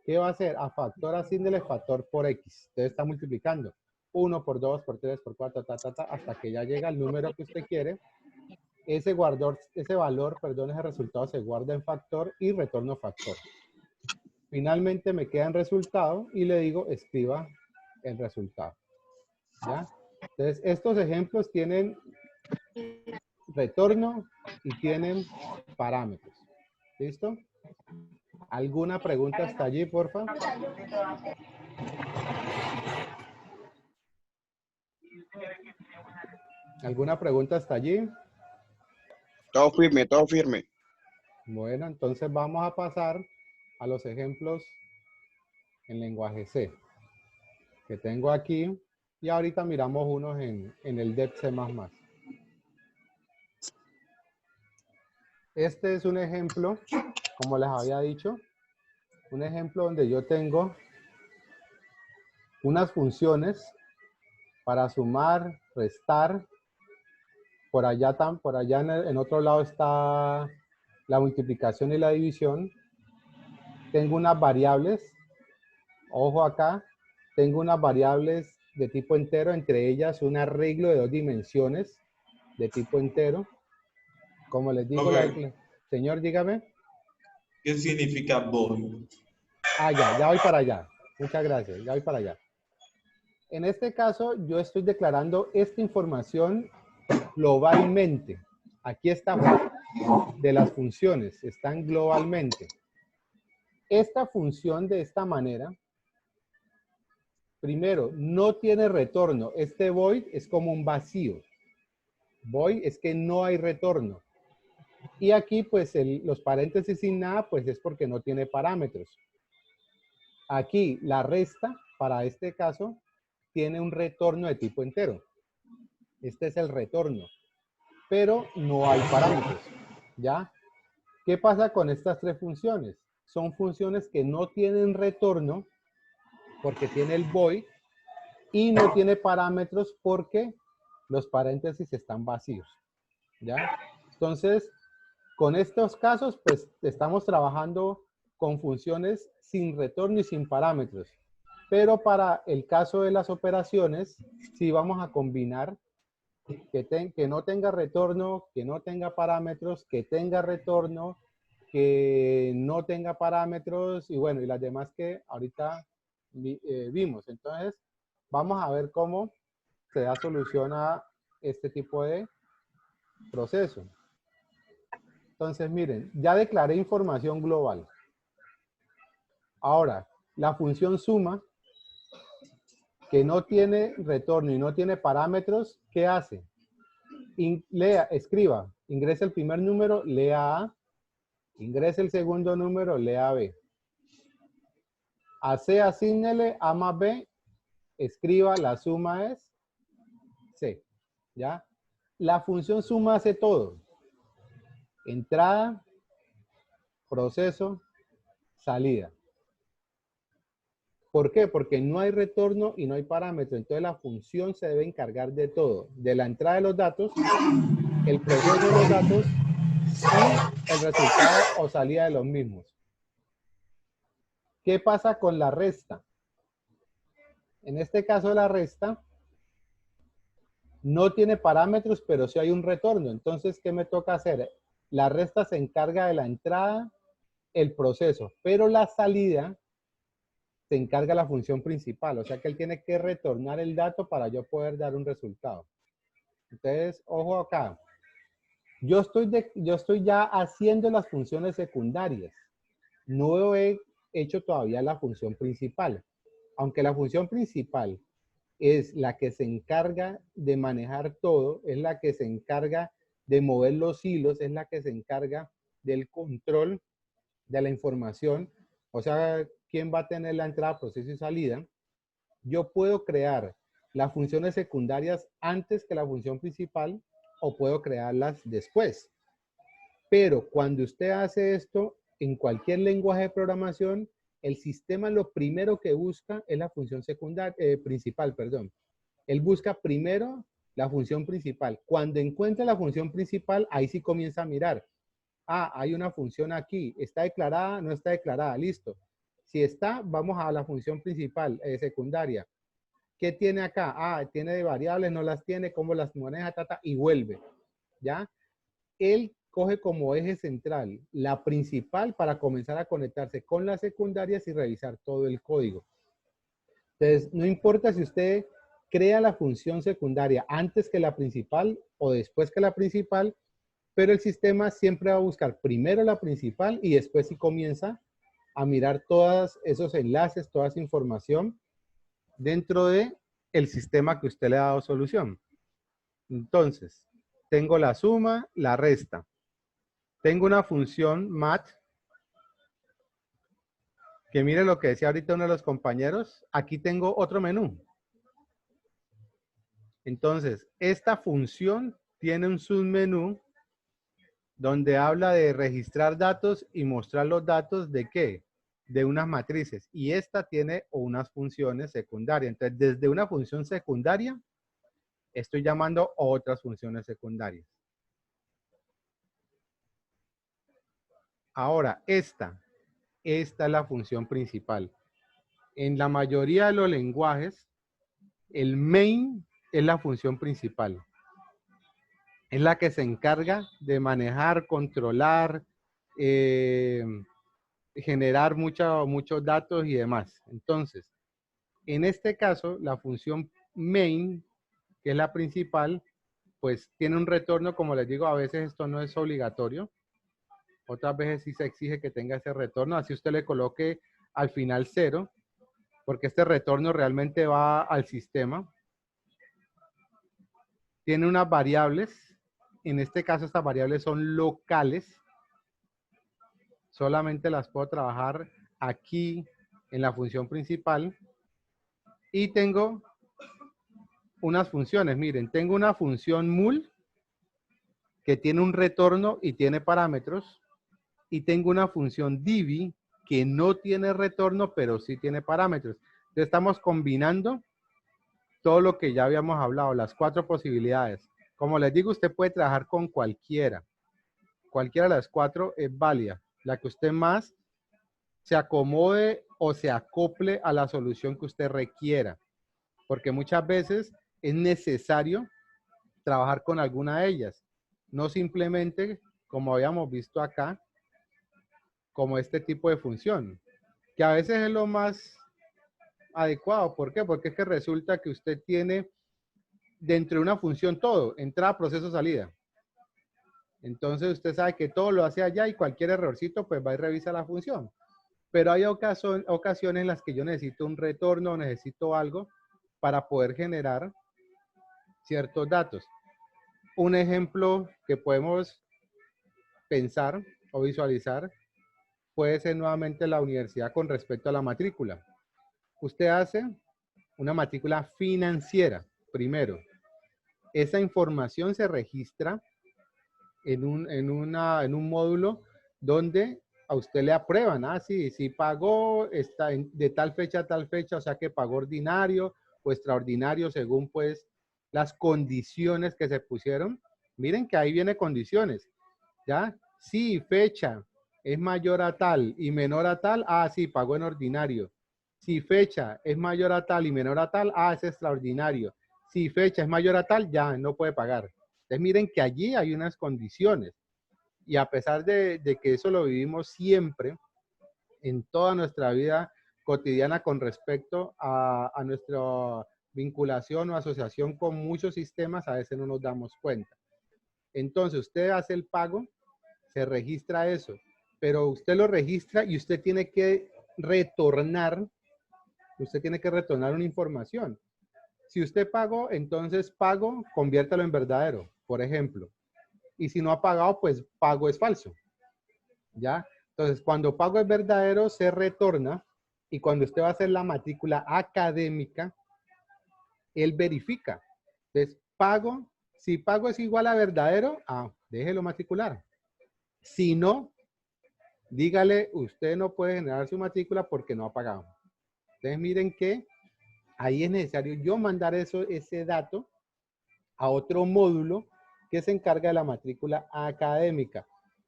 ¿qué va a hacer? A factor asígnele factor por x. Entonces está multiplicando. 1 por 2, por 3, por 4, hasta que ya llega el número que usted quiere. Ese valor, ese resultado se guarda en factor y retorno factor. Finalmente me queda en resultado y le digo escriba el resultado. ¿Ya? Entonces, estos ejemplos tienen retorno y tienen parámetros. ¿Listo? ¿Alguna pregunta hasta allí, porfa? ¿Alguna pregunta hasta allí? Todo firme, todo firme. Bueno, entonces vamos a pasar a los ejemplos en lenguaje C que tengo aquí y ahorita miramos unos en el DEP C++. Este es un ejemplo, como les había dicho, un ejemplo donde yo tengo unas funciones para sumar, restar. Por allá en otro lado está la multiplicación y la división. Tengo unas variables, ojo acá, tengo unas variables de tipo entero, entre ellas un arreglo de 2 dimensiones de tipo entero. Como les digo, Ok. señor, dígame. ¿Qué significa void? Ah, ya voy para allá. Muchas gracias, ya voy para allá. En este caso, yo estoy declarando esta información globalmente. Aquí está de las funciones, están globalmente. Esta función de esta manera, primero, no tiene retorno. Este void es como un vacío. Void es que no hay retorno. Y aquí, pues, los paréntesis sin nada, pues es porque no tiene parámetros. Aquí, la resta, para este caso, tiene un retorno de tipo entero. Este es el retorno. Pero no hay parámetros. ¿Ya? ¿Qué pasa con estas tres funciones? Son funciones que no tienen retorno porque tiene el void y no tiene parámetros porque los paréntesis están vacíos. ¿Ya? Entonces, con estos casos, pues estamos trabajando con funciones sin retorno y sin parámetros. Pero para el caso de las operaciones, sí vamos a combinar que no tenga retorno, que no tenga parámetros, que tenga retorno, que no tenga parámetros y bueno, y las demás que ahorita vimos. Entonces, vamos a ver cómo se da solución a este tipo de proceso. Entonces, miren, ya declaré información global. Ahora, la función suma, que no tiene retorno y no tiene parámetros, ¿qué hace? Escriba, ingresa el primer número, lea A, ingresa el segundo número, lea B. A C asígnele A más B, escriba, la suma es C, ¿ya? La función suma hace todo. Entrada, proceso, salida. ¿Por qué? Porque no hay retorno y no hay parámetro. Entonces la función se debe encargar de todo. De la entrada de los datos, el proceso de los datos y el resultado o salida de los mismos. ¿Qué pasa con la resta? En este caso la resta no tiene parámetros, pero sí hay un retorno. Entonces, ¿qué me toca hacer? La resta se encarga de la entrada, el proceso, pero la salida se encarga la función principal. O sea que él tiene que retornar el dato para yo poder dar un resultado. Entonces, ojo acá. Yo estoy ya haciendo las funciones secundarias. No he hecho todavía la función principal. Aunque la función principal es la que se encarga de manejar todo, es la que se encarga de mover los hilos, es la que se encarga del control de la información, o sea, quién va a tener la entrada, proceso y salida. Yo puedo crear las funciones secundarias antes que la función principal o puedo crearlas después. Pero cuando usted hace esto, en cualquier lenguaje de programación, el sistema lo primero que busca es la función principal, perdón. Él busca primero la función principal. Cuando encuentra la función principal, ahí sí comienza a mirar. Ah, hay una función aquí. ¿Está declarada? No está declarada. Listo. Si está, vamos a la función principal, secundaria. ¿Qué tiene acá? Ah, tiene de variables, no las tiene, cómo las maneja, y vuelve. ¿Ya? Él coge como eje central la principal para comenzar a conectarse con las secundarias y revisar todo el código. Entonces, no importa si usted crea la función secundaria antes que la principal o después que la principal, pero el sistema siempre va a buscar primero la principal y después sí comienza a mirar todos esos enlaces, toda esa información dentro de el sistema que usted le ha dado solución. Entonces, tengo la suma, la resta. Tengo una función mat, que mire lo que decía ahorita uno de los compañeros. Aquí tengo otro menú. Entonces, esta función tiene un submenú donde habla de registrar datos y mostrar los datos de qué, de unas matrices. Y esta tiene unas funciones secundarias. Entonces, desde una función secundaria, estoy llamando otras funciones secundarias. Ahora, esta es la función principal. En la mayoría de los lenguajes, el main es la función principal. Es la que se encarga de manejar, controlar, generar muchos datos y demás. Entonces, en este caso, la función main, que es la principal, pues tiene un retorno, como les digo, a veces esto no es obligatorio. Otras veces sí se exige que tenga ese retorno. Así usted le coloque al final 0, porque este retorno realmente va al sistema. Tiene unas variables. En este caso, estas variables son locales. Solamente las puedo trabajar aquí en la función principal. Y tengo unas funciones. Miren, tengo una función mul que tiene un retorno y tiene parámetros. Y tengo una función divi que no tiene retorno, pero sí tiene parámetros. Entonces estamos combinando todo lo que ya habíamos hablado, las 4 posibilidades. Como les digo, usted puede trabajar con cualquiera. Cualquiera de las 4 es válida. La que usted más se acomode o se acople a la solución que usted requiera. Porque muchas veces es necesario trabajar con alguna de ellas. No simplemente, como habíamos visto acá, como este tipo de función, que a veces es lo más adecuado. ¿Por qué? Porque es que resulta que usted tiene dentro de una función todo, entrada, proceso, salida. Entonces usted sabe que todo lo hace allá y cualquier errorcito pues va y revisa la función. Pero hay ocasiones en las que yo necesito un retorno, necesito algo para poder generar ciertos datos. Un ejemplo que podemos pensar o visualizar puede ser nuevamente la universidad con respecto a la matrícula. Usted hace una matrícula financiera primero. Esa información se registra en un módulo donde a usted le aprueban, si pagó de tal fecha a tal fecha, o sea que pagó ordinario o extraordinario según pues las condiciones que se pusieron. Miren que ahí viene condiciones, ¿ya? Si fecha es mayor a tal y menor a tal, sí, pagó en ordinario. Si fecha es mayor a tal y menor a tal, es extraordinario. Si fecha es mayor a tal, ya no puede pagar. Entonces miren que allí hay unas condiciones. Y a pesar de que eso lo vivimos siempre, en toda nuestra vida cotidiana con respecto a nuestra vinculación o asociación con muchos sistemas, a veces no nos damos cuenta. Entonces usted hace el pago, se registra eso, pero usted lo registra y usted tiene que retornar una información. Si usted pagó, entonces pago, conviértalo en verdadero, por ejemplo. Y si no ha pagado, pues pago es falso. ¿Ya? Entonces, cuando pago es verdadero, se retorna. Y cuando usted va a hacer la matrícula académica, él verifica. Entonces, si pago es igual a verdadero, déjelo matricular. Si no, dígale, usted no puede generar su matrícula porque no ha pagado. Entonces, miren que ahí es necesario yo mandar ese dato a otro módulo que se encarga de la matrícula académica.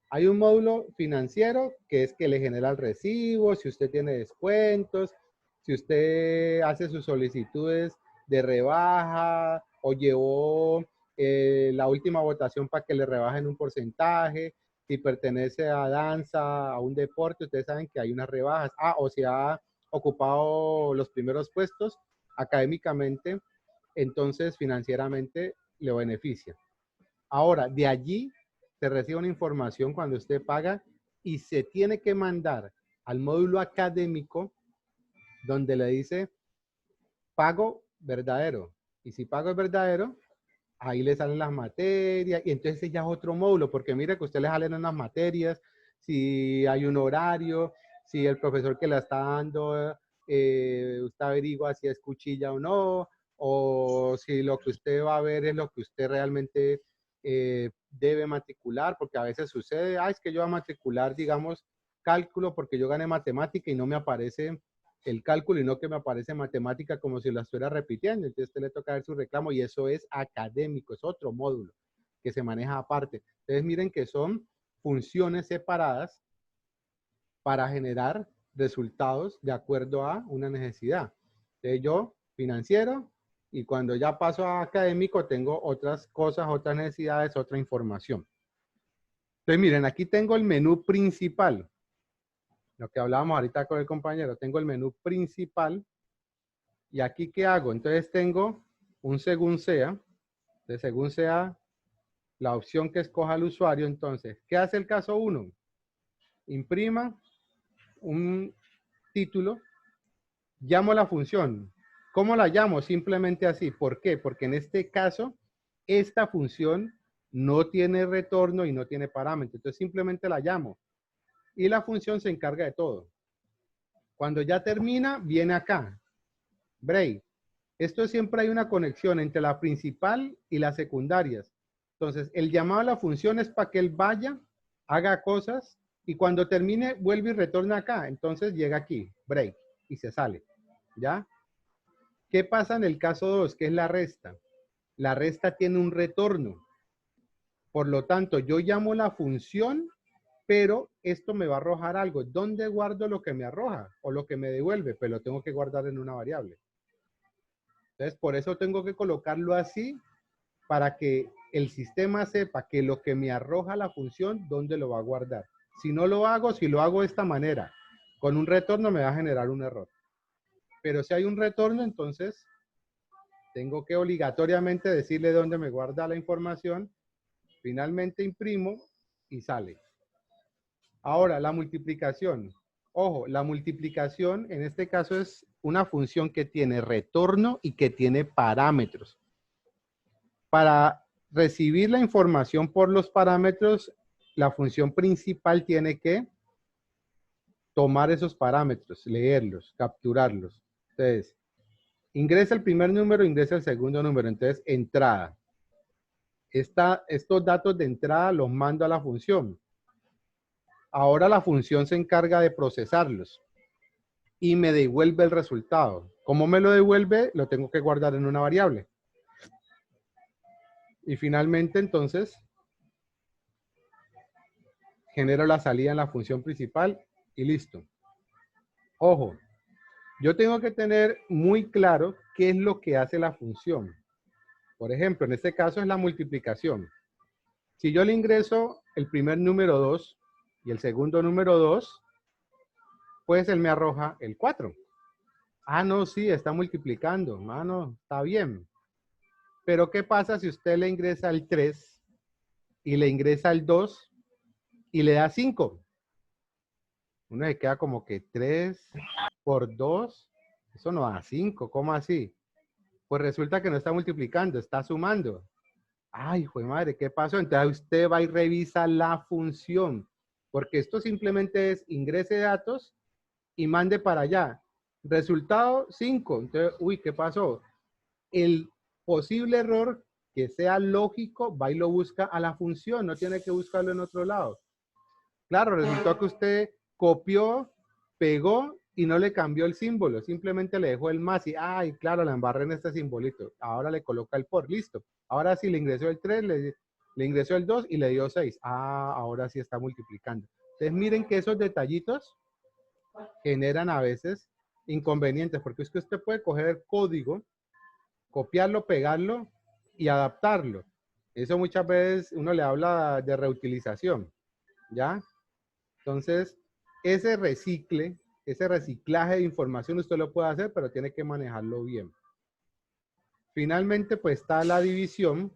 Hay un módulo financiero que es que le genera el recibo, si usted tiene descuentos, si usted hace sus solicitudes de rebaja o llevó la última votación para que le rebajen un porcentaje, si pertenece a danza, a un deporte, ustedes saben que hay unas rebajas. O si ha ocupado los primeros puestos académicamente, entonces financieramente le beneficia. Ahora, de allí se recibe una información cuando usted paga y se tiene que mandar al módulo académico donde le dice pago verdadero. Y si pago es verdadero, ahí le salen las materias y entonces ya es otro módulo, porque mire que usted le salen unas materias, si hay un horario, si el profesor que la está dando, usted averigua si es cuchilla o no, o si lo que usted va a ver es lo que usted realmente debe matricular, porque a veces sucede, es que yo voy a matricular, digamos, cálculo porque yo gané matemática y no me aparece el cálculo y no que me aparece matemática como si la estuviera repitiendo. Entonces a usted le toca ver su reclamo y eso es académico, es otro módulo que se maneja aparte. Entonces miren que son funciones separadas para generar resultados de acuerdo a una necesidad. Entonces yo, financiero, y cuando ya paso a académico tengo otras cosas, otras necesidades, otra información. Entonces miren, aquí tengo el menú principal. Lo que hablábamos ahorita con el compañero, tengo el menú principal. ¿Y aquí qué hago? Entonces tengo un según sea. Entonces según sea la opción que escoja el usuario, entonces, ¿qué hace el caso 1? Imprima un título, llamo la función. ¿Cómo la llamo? Simplemente así. ¿Por qué? Porque en este caso, esta función no tiene retorno y no tiene parámetro. Entonces simplemente la llamo. Y la función se encarga de todo. Cuando ya termina, viene acá. Break. Esto siempre hay una conexión entre la principal y las secundarias. Entonces, el llamado a la función es para que él vaya, haga cosas, y cuando termine, vuelve y retorna acá. Entonces, llega aquí, break, y se sale. ¿Ya? ¿Qué pasa en el caso 2, que es la resta? La resta tiene un retorno. Por lo tanto, yo llamo la función, pero esto me va a arrojar algo. ¿Dónde guardo lo que me arroja o lo que me devuelve? Pues lo tengo que guardar en una variable. Entonces, por eso tengo que colocarlo así para que el sistema sepa que lo que me arroja la función, ¿dónde lo va a guardar? Si no lo hago, si lo hago de esta manera, con un retorno me va a generar un error. Pero si hay un retorno, entonces tengo que obligatoriamente decirle dónde me guarda la información. Finalmente imprimo y sale. Ahora, la multiplicación. Ojo, la multiplicación en este caso es una función que tiene retorno y que tiene parámetros. Para recibir la información por los parámetros, la función principal tiene que tomar esos parámetros, leerlos, capturarlos. Entonces, ingresa el primer número, ingresa el segundo número. Entonces, entrada. Estos datos de entrada los mando a la función. Ahora la función se encarga de procesarlos y me devuelve el resultado. ¿Cómo me lo devuelve? Lo tengo que guardar en una variable. Y finalmente, entonces, genero la salida en la función principal y listo. Ojo, yo tengo que tener muy claro qué es lo que hace la función. Por ejemplo, en este caso es la multiplicación. Si yo le ingreso el primer número 2 y el segundo número 2, pues él me arroja el 4. Ah, no, sí, está multiplicando. Ah, no, está bien. Pero ¿qué pasa si usted le ingresa el 3 y le ingresa el 2 y le da 5? Uno se queda como que 3 por 2, eso no da 5. ¿Cómo así? Pues resulta que no está multiplicando, está sumando. Ay, jue madre, ¿qué pasó? Entonces usted va y revisa la función, porque esto simplemente es ingrese datos y mande para allá. Resultado 5. Entonces, uy, ¿qué pasó? El posible error que sea lógico va y lo busca a la función, no tiene que buscarlo en otro lado. Claro, resultó que usted copió, pegó y no le cambió el símbolo, simplemente le dejó el más y, ay, claro, la embarré en este simbolito. Ahora le coloca el por, listo. Ahora sí le ingresó el 3, le ingresó el 2 y le dio 6. Ah, ahora sí está multiplicando. Entonces miren que esos detallitos generan a veces inconvenientes, porque es que usted puede coger el código, copiarlo, pegarlo y adaptarlo. Eso muchas veces uno le habla de reutilización, ¿ya? Entonces, ese reciclaje de información usted lo puede hacer, pero tiene que manejarlo bien. Finalmente, pues está la división,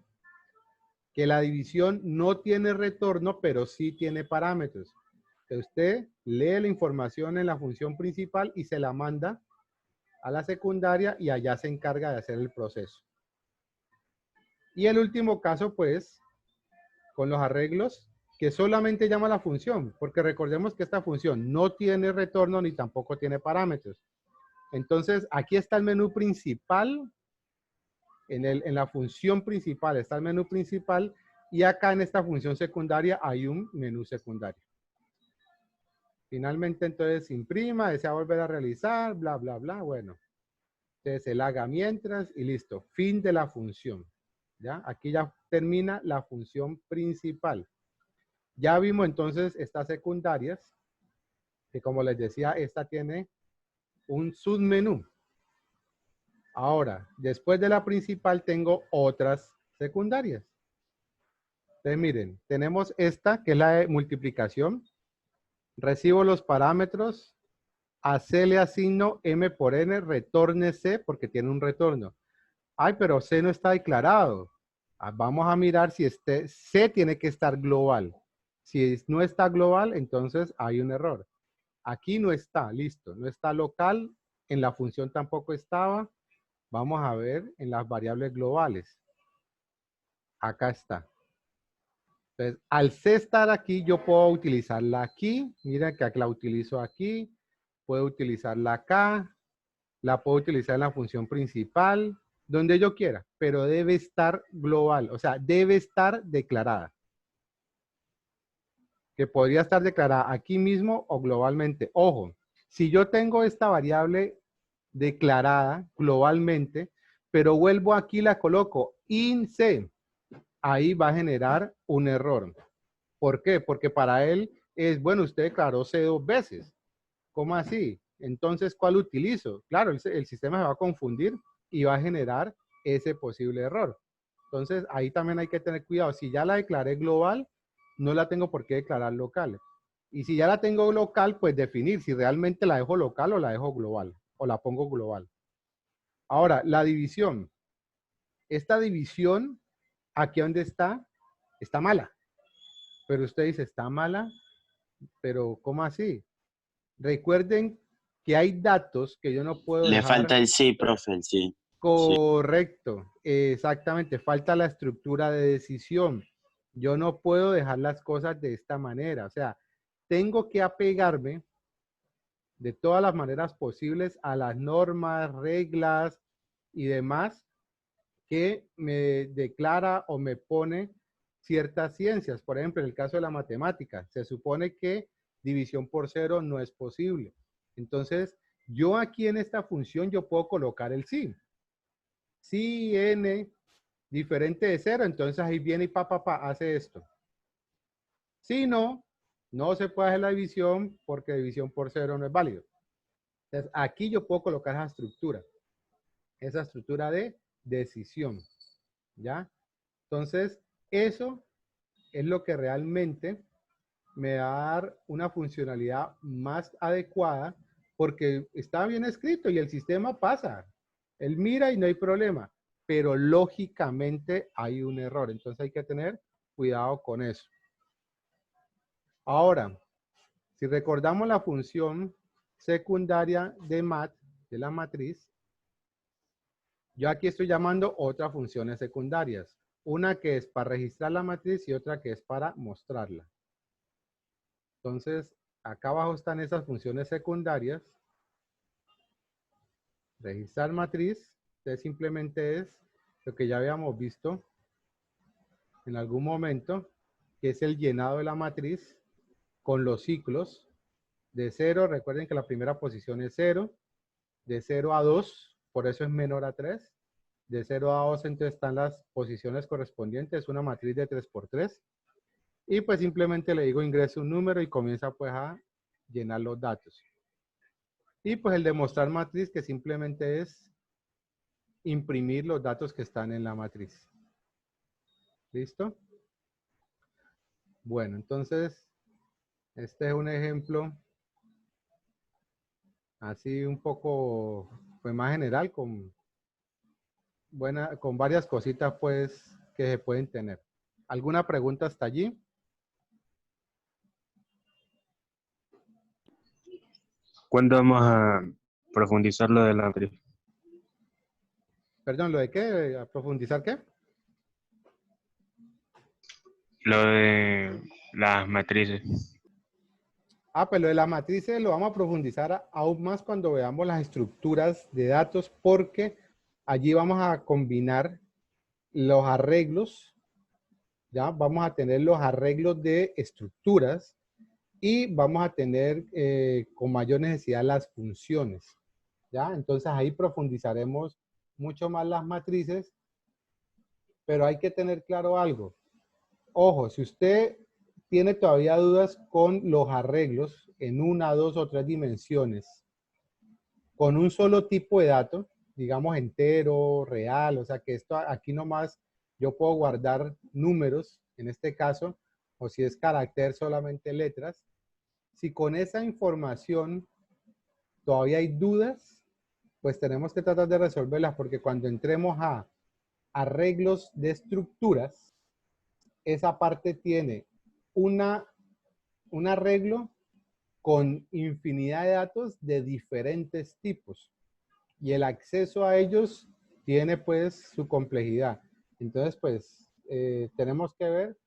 que la división no tiene retorno, pero sí tiene parámetros. Entonces, usted lee la información en la función principal y se la manda a la secundaria y allá se encarga de hacer el proceso. Y el último caso, pues, con los arreglos, que solamente llama la función, porque recordemos que esta función no tiene retorno ni tampoco tiene parámetros. Entonces, aquí está el menú principal, en la función principal está el menú principal, Y acá en esta función secundaria hay un menú secundario. Finalmente, entonces, imprima, desea volver a realizar, bla, bla, bla. Bueno, entonces él haga mientras y listo. Fin de la función. ¿Ya? Aquí ya termina la función principal. Ya vimos entonces estas secundarias, que como les decía, esta tiene un submenú. Ahora, después de la principal tengo otras secundarias. Entonces, miren, tenemos esta, que es la de multiplicación. Recibo los parámetros, a C le asigno M por N, retorne C, porque tiene un retorno. Ay, pero C no está declarado. Vamos a mirar si C tiene que estar global. Si no está global, entonces hay un error. Aquí no está, listo. No está local, en la función tampoco estaba. Vamos a ver en las variables globales. Acá está. Entonces, al C estar aquí, yo puedo utilizarla aquí. Mira que la utilizo aquí. Puedo utilizarla acá. La puedo utilizar en la función principal. Donde yo quiera. Pero debe estar global. O sea, debe estar declarada. Que podría estar declarada aquí mismo o globalmente. Ojo, si yo tengo esta variable declarada globalmente, pero vuelvo aquí y la coloco in C, ahí va a generar un error. ¿Por qué? Porque para él es, bueno, usted declaró C 2 veces. ¿Cómo así? Entonces, ¿cuál utilizo? Claro, el sistema se va a confundir y va a generar ese posible error. Entonces, ahí también hay que tener cuidado. Si ya la declaré global, no la tengo por qué declarar local. Y si ya la tengo local, pues definir si realmente la dejo local o la dejo global, o la pongo global. Ahora, la división. Esta división, aquí donde está mala. Pero usted dice, está mala, pero ¿cómo así? Recuerden que hay datos que yo no puedo Le dejar. falta el sí, profe, el sí. Correcto, exactamente. Falta la estructura de decisión. Yo no puedo dejar las cosas de esta manera. O sea, tengo que apegarme de todas las maneras posibles a las normas, reglas y demás que me declara o me pone ciertas ciencias. Por ejemplo, en el caso de la matemática, se supone que división por cero no es posible. Entonces, yo aquí en esta función, yo puedo colocar el sí. Si n diferente de cero, entonces ahí viene y hace esto. Si no, no se puede hacer la división porque división por cero no es válido. Entonces, aquí yo puedo colocar esa estructura de decisión. ¿Ya? Entonces, eso es lo que realmente me va a dar una funcionalidad más adecuada porque está bien escrito y el sistema pasa. Él mira y no hay problema, pero lógicamente hay un error. Entonces hay que tener cuidado con eso. Ahora, si recordamos la función secundaria de mat, de la matriz, yo aquí estoy llamando otras funciones secundarias. Una que es para registrar la matriz y otra que es para mostrarla. Entonces, acá abajo están esas funciones secundarias. Registrar matriz, entonces simplemente es lo que ya habíamos visto en algún momento, que es el llenado de la matriz con los ciclos de 0. Recuerden que la primera posición es 0. De 0 a 2, por eso es menor a 3. De 0 a 2, entonces están las posiciones correspondientes, una matriz de 3×3. Y pues simplemente le digo ingreso un número y comienza pues a llenar los datos. Y pues el demostrar matriz, que simplemente es imprimir los datos que están en la matriz. ¿Listo? Bueno, entonces, este es un ejemplo así un poco pues más general con varias cositas pues que se pueden tener. ¿Alguna pregunta hasta allí? ¿Cuándo vamos a profundizar lo de la matriz? Perdón, ¿lo de qué? ¿A profundizar qué? Lo de las matrices. Pues lo de las matrices lo vamos a profundizar aún más cuando veamos las estructuras de datos, porque allí vamos a combinar los arreglos ¿ya? Vamos a tener los arreglos de estructuras y vamos a tener con mayor necesidad las funciones, ¿ya? Entonces ahí profundizaremos mucho más las matrices, pero hay que tener claro algo. Ojo, si usted tiene todavía dudas con los arreglos en una, dos o tres dimensiones, con un solo tipo de dato, digamos entero, real, o sea que esto aquí nomás yo puedo guardar números, en este caso, o si es carácter solamente letras. Si con esa información todavía hay dudas, pues tenemos que tratar de resolverlas, porque cuando entremos a arreglos de estructuras, esa parte tiene un arreglo con infinidad de datos de diferentes tipos y el acceso a ellos tiene pues su complejidad. Entonces pues tenemos que ver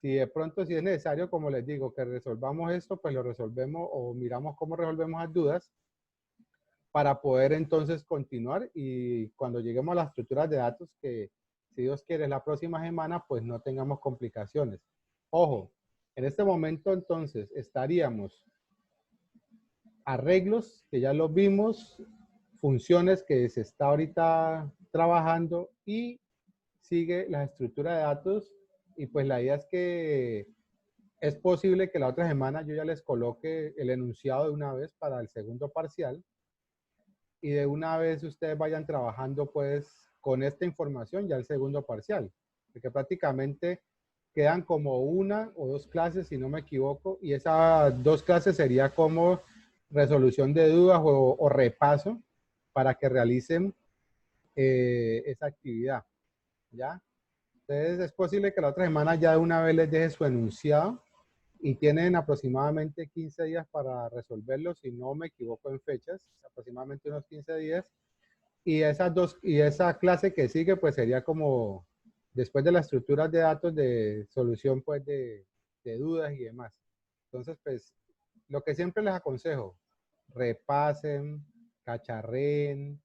si de pronto si es necesario, como les digo, que resolvamos esto, pues lo resolvemos o miramos cómo resolvemos las dudas para poder entonces continuar y cuando lleguemos a las estructuras de datos que si Dios quiere la próxima semana, pues no tengamos complicaciones. Ojo, en este momento entonces estaríamos arreglos, que ya los vimos, funciones que se está ahorita trabajando y sigue la estructura de datos y pues la idea es que es posible que la otra semana yo ya les coloque el enunciado de una vez para el segundo parcial y de una vez ustedes vayan trabajando pues con esta información ya el segundo parcial, porque prácticamente quedan como una o dos clases si no me equivoco y esas dos clases sería como resolución de dudas o repaso para que realicen esa actividad, ¿ya? Entonces es posible que la otra semana ya de una vez les deje su enunciado y tienen aproximadamente 15 días para resolverlo, si no me equivoco en fechas, aproximadamente unos 15 días. Y esa clase que sigue, pues sería como después de las estructuras de datos de solución, pues de dudas y demás. Entonces, pues, lo que siempre les aconsejo, repasen, cacharreen,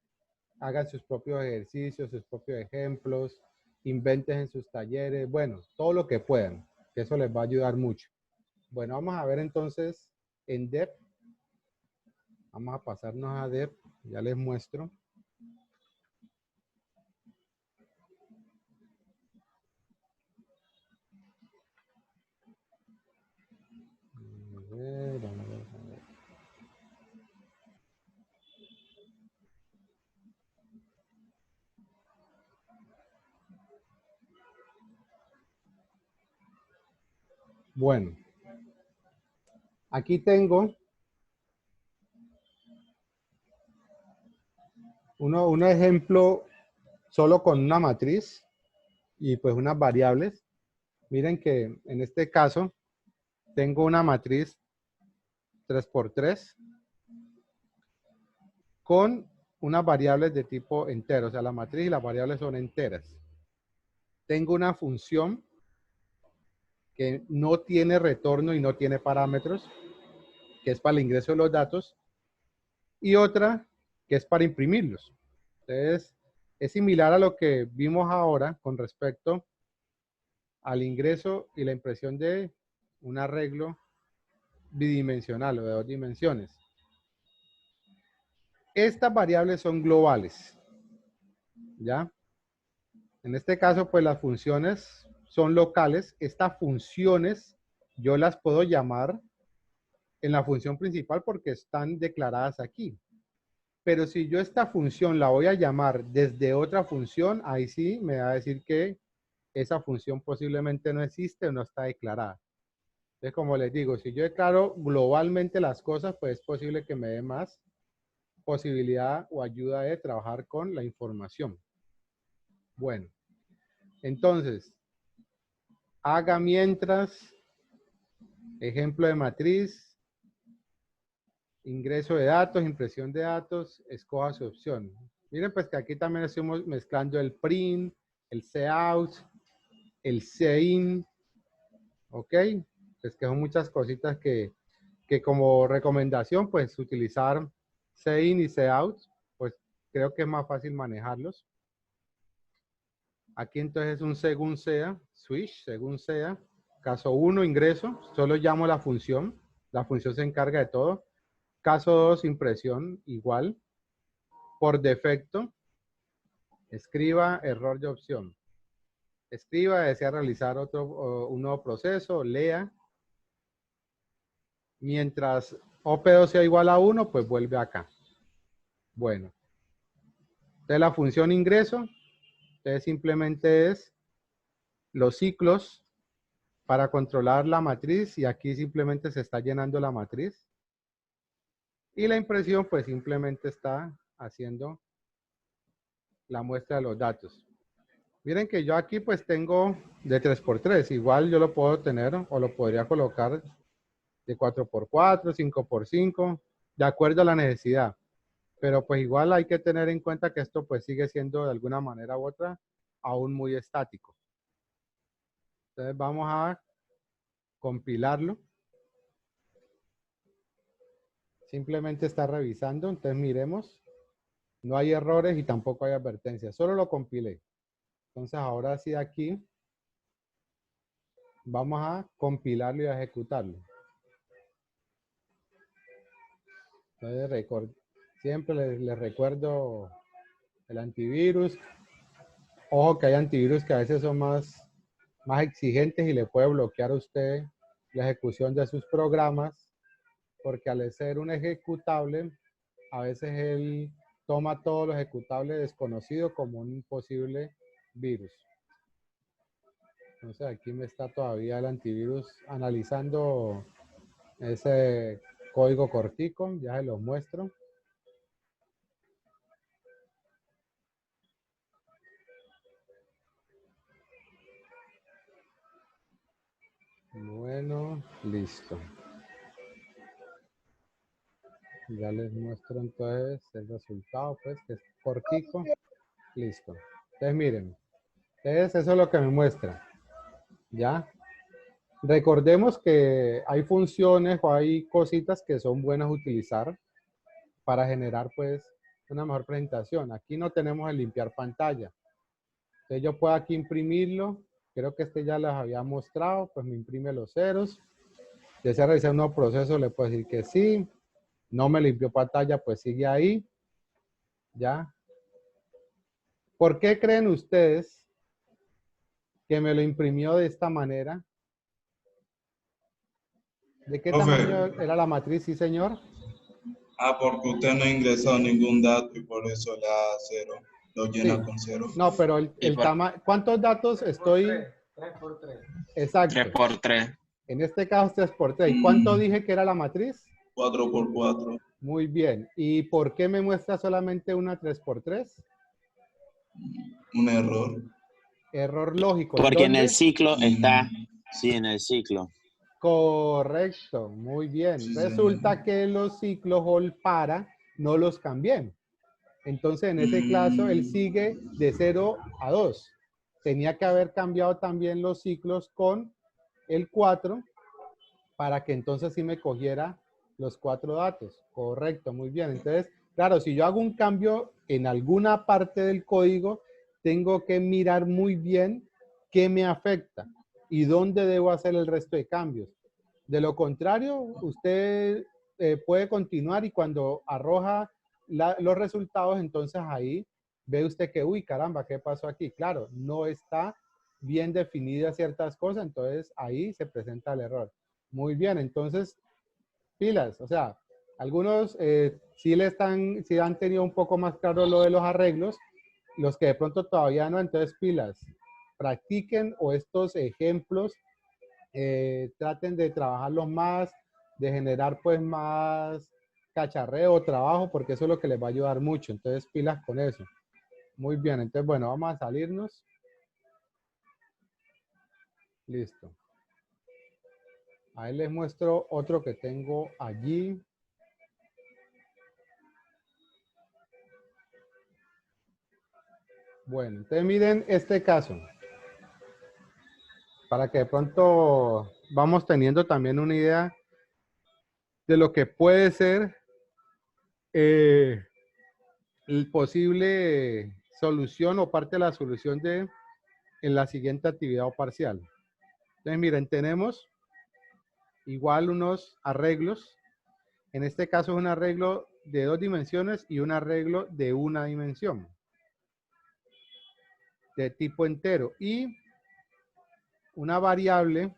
hagan sus propios ejercicios, sus propios ejemplos, inventen en sus talleres, bueno, todo lo que puedan, que eso les va a ayudar mucho. Bueno, vamos a ver entonces en DEP. Vamos a pasarnos a DEP, ya les muestro. A ver, a ver, a ver. Bueno, aquí tengo un ejemplo solo con una matriz y pues unas variables. Miren que en este caso tengo una matriz 3×3 con unas variables de tipo entero, o sea, la matriz y las variables son enteras. Tengo una función que no tiene retorno y no tiene parámetros, que es para el ingreso de los datos, y otra que es para imprimirlos. Entonces, es similar a lo que vimos ahora con respecto al ingreso y la impresión de un arreglo bidimensional o de 2 dimensiones. Estas variables son globales, ¿ya? En este caso, pues las funciones son locales. Estas funciones yo las puedo llamar en la función principal porque están declaradas aquí. Pero si yo esta función la voy a llamar desde otra función, ahí sí me va a decir que esa función posiblemente no existe o no está declarada. Entonces, como les digo, si yo declaro globalmente las cosas, pues es posible que me dé más posibilidad o ayuda de trabajar con la información. Bueno, entonces, haga mientras, ejemplo de matriz, ingreso de datos, impresión de datos, escoja su opción. Miren pues que aquí también estamos mezclando el print, el cout, el cin, ¿ok? Pues que son muchas cositas que como recomendación, pues utilizar cin y cout, pues creo que es más fácil manejarlos. Aquí entonces es un según sea, switch, según sea. Caso 1, ingreso, solo llamo la función se encarga de todo. Caso 2, impresión, igual. Por defecto, escriba error de opción. Escriba, desea realizar un nuevo proceso, lea. Mientras OP2 sea igual a 1, pues vuelve acá. Bueno. Entonces la función ingreso, entonces simplemente es los ciclos para controlar la matriz y aquí simplemente se está llenando la matriz. Y la impresión pues simplemente está haciendo la muestra de los datos. Miren que yo aquí pues tengo de 3x3, igual yo lo puedo tener o lo podría colocar de 4x4, 5x5, de acuerdo a la necesidad. Pero pues igual hay que tener en cuenta que esto pues sigue siendo de alguna manera u otra aún muy estático. Entonces vamos a compilarlo. Simplemente está revisando, entonces miremos. No hay errores y tampoco hay advertencias, solo lo compilé. Entonces ahora sí aquí vamos a compilarlo y a ejecutarlo. Entonces siempre les recuerdo el antivirus. Ojo que hay antivirus que a veces son más exigentes y le puede bloquear a usted la ejecución de sus programas, porque al ser un ejecutable, a veces él toma todo lo ejecutable desconocido como un posible virus. Entonces aquí me está todavía el antivirus analizando ese código cortico, ya se los muestro. Bueno, listo. Ya les muestro entonces el resultado, pues, que es cortico. Listo. Entonces, miren. Entonces, eso es lo que me muestra. ¿Ya? Recordemos que hay funciones o hay cositas que son buenas utilizar para generar, pues, una mejor presentación. Aquí no tenemos el limpiar pantalla. Entonces, yo puedo aquí imprimirlo. Creo que este ya les había mostrado. Pues, me imprime los ceros. Desea realizar un nuevo proceso, le puedo decir que sí. No me limpió pantalla, pues sigue ahí. ¿Ya? ¿Por qué creen ustedes que me lo imprimió de esta manera? ¿De qué Profe. tamaño era la matriz? Sí, señor. Porque usted no ingresó ningún dato y por eso le da 0. Lo llena Sí. con 0. No, pero el tamaño... ¿Cuántos datos estoy...? 3x3. Exacto. 3x3. En este caso 3x3. ¿Y cuánto dije que era la matriz? 4x4. Muy bien. ¿Y por qué me muestra solamente una 3x3? Un error. Error lógico. Porque en ¿Dónde? el ciclo está, sí, en el ciclo. Correcto, muy bien. Sí, Resulta que los ciclos hold para no los cambié. Entonces, en ese caso, él sigue de 0 a 2. Tenía que haber cambiado también los ciclos con el 4 para que entonces sí me cogiera los 4 datos. Correcto, muy bien. Entonces, claro, si yo hago un cambio en alguna parte del código, tengo que mirar muy bien qué me afecta y dónde debo hacer el resto de cambios. De lo contrario, usted puede continuar y cuando arroja los resultados, entonces ahí ve usted que, uy, caramba, ¿qué pasó aquí? Claro, no está bien definidas ciertas cosas, entonces ahí se presenta el error. Muy bien, entonces, pilas, o sea, algunos sí han tenido un poco más claro lo de los arreglos, los que de pronto todavía no, entonces pilas, practiquen o estos ejemplos, traten de trabajarlos más, de generar pues más cacharreo, trabajo, porque eso es lo que les va a ayudar mucho, entonces pilas con eso. Muy bien, entonces bueno, vamos a salirnos. Listo. Ahí les muestro otro que tengo allí. Bueno, entonces miren este caso. Para que de pronto vamos teniendo también una idea de lo que puede ser el posible solución o parte de la solución de en la siguiente actividad o parcial. Entonces, miren, tenemos igual unos arreglos. En este caso es un arreglo de 2 dimensiones y un arreglo de 1 dimensión. De tipo entero. Y una variable,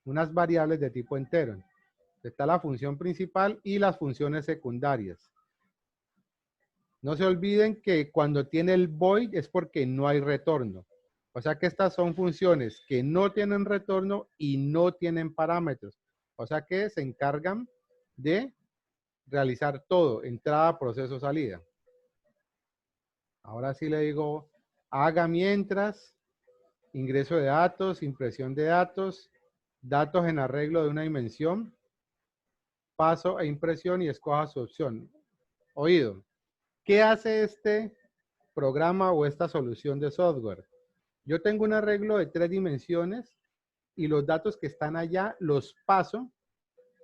unas variables de tipo entero. Está la función principal y las funciones secundarias. No se olviden que cuando tiene el void es porque no hay retorno. O sea que estas son funciones que no tienen retorno y no tienen parámetros. O sea que se encargan de realizar todo, entrada, proceso, salida. Ahora sí le digo, haga mientras, ingreso de datos, impresión de datos, datos en arreglo de una dimensión, paso a impresión y escoja su opción. Oído, ¿qué hace este programa o esta solución de software? Yo tengo un arreglo de 3 dimensiones y los datos que están allá los paso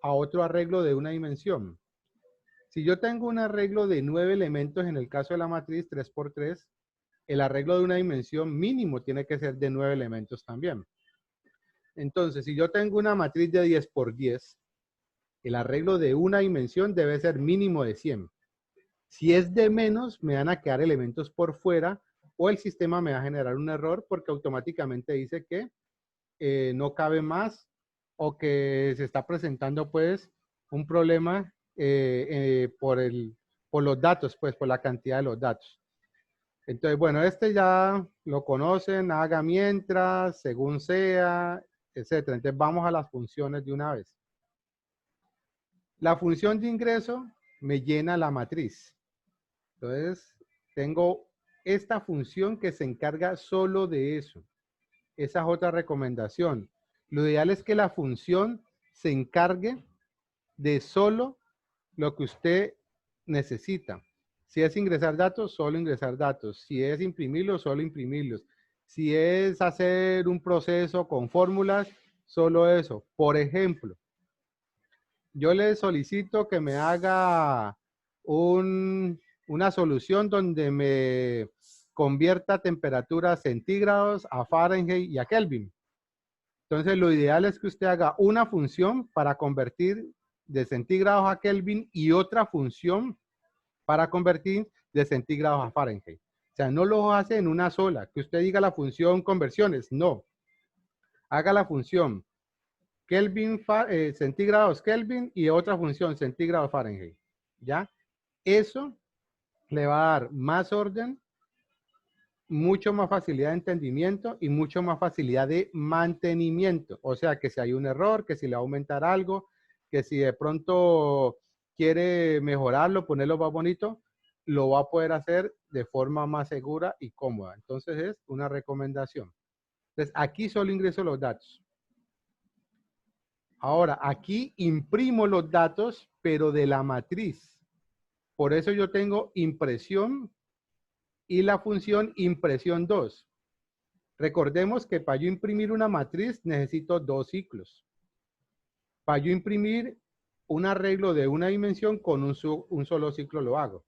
a otro arreglo de 1 dimensión. Si yo tengo un arreglo de 9 elementos, en el caso de la matriz 3×3, el arreglo de 1 dimensión mínimo tiene que ser de 9 elementos también. Entonces, si yo tengo una matriz de 10×10, el arreglo de 1 dimensión debe ser mínimo de 100. Si es de menos, me van a quedar elementos por fuera o el sistema me va a generar un error porque automáticamente dice que no cabe más o que se está presentando pues un problema por los datos, pues por la cantidad de los datos. Entonces, bueno, este ya lo conocen, haga mientras, según sea, etcétera. Entonces vamos a las funciones de una vez. La función de ingreso me llena la matriz. Entonces, tengo esta función que se encarga solo de eso. Esa es otra recomendación. Lo ideal es que la función se encargue de solo lo que usted necesita. Si es ingresar datos, solo ingresar datos. Si es imprimirlos, solo imprimirlos. Si es hacer un proceso con fórmulas, solo eso. Por ejemplo, yo le solicito que me haga una solución donde me convierta temperaturas centígrados a Fahrenheit y a Kelvin. Entonces, lo ideal es que usted haga una función para convertir de centígrados a Kelvin y otra función para convertir de centígrados a Fahrenheit. O sea, no lo hace en una sola, que usted diga la función conversiones, no. Haga la función Kelvin, centígrados Kelvin y otra función centígrados Fahrenheit. ¿Ya? Eso le va a dar más orden, mucho más facilidad de entendimiento y mucho más facilidad de mantenimiento. O sea, que si hay un error, que si le va a aumentar algo, que si de pronto quiere mejorarlo, ponerlo más bonito, lo va a poder hacer de forma más segura y cómoda. Entonces es una recomendación. Entonces aquí solo ingreso los datos. Ahora, aquí imprimo los datos, pero de la matriz. Por eso yo tengo impresión y la función impresión 2. Recordemos que para yo imprimir una matriz necesito 2 ciclos. Para yo imprimir un arreglo de 1 dimensión con un solo ciclo lo hago.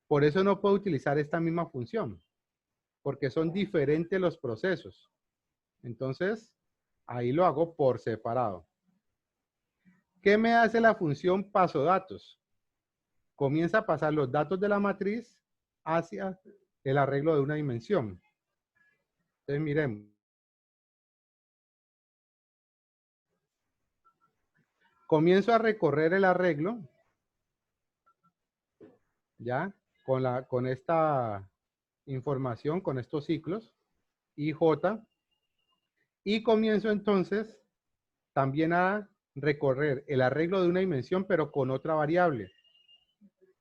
Por eso no puedo utilizar esta misma función, porque son diferentes los procesos. Entonces, ahí lo hago por separado. ¿Qué me hace la función paso datos? Comienza a pasar los datos de la matriz hacia el arreglo de 1 dimensión. Entonces, miremos. Comienzo a recorrer el arreglo, ¿ya? Con esta información, con estos ciclos, IJ, y comienzo entonces también a recorrer el arreglo de 1 dimensión, pero con otra variable.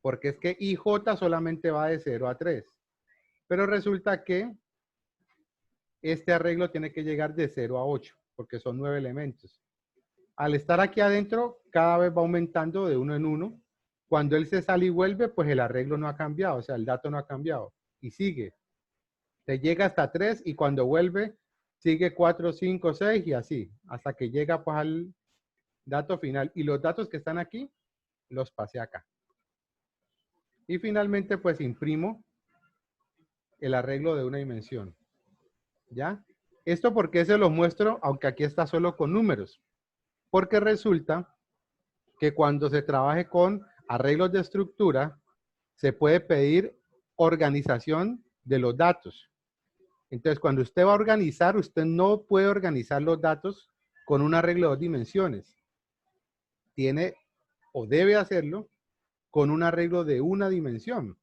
Porque es que IJ solamente va de 0 a 3. Pero resulta que este arreglo tiene que llegar de 0 a 8, porque son 9 elementos. Al estar aquí adentro, cada vez va aumentando de 1 en 1. Cuando él se sale y vuelve, pues el arreglo no ha cambiado, o sea, el dato no ha cambiado. Y sigue. Se llega hasta 3 y cuando vuelve, sigue 4, 5, 6 y así, hasta que llega pues al dato final. Y los datos que están aquí, los pasé acá. Y finalmente, pues imprimo el arreglo de 1 dimensión. ¿Ya? ¿Esto por qué se los muestro? Aunque aquí está solo con números. Porque resulta que cuando se trabaje con arreglos de estructura, se puede pedir organización de los datos. Entonces, cuando usted va a organizar, usted no puede organizar los datos con un arreglo de 2 dimensiones. Tiene o debe hacerlo con un arreglo de 1 dimensión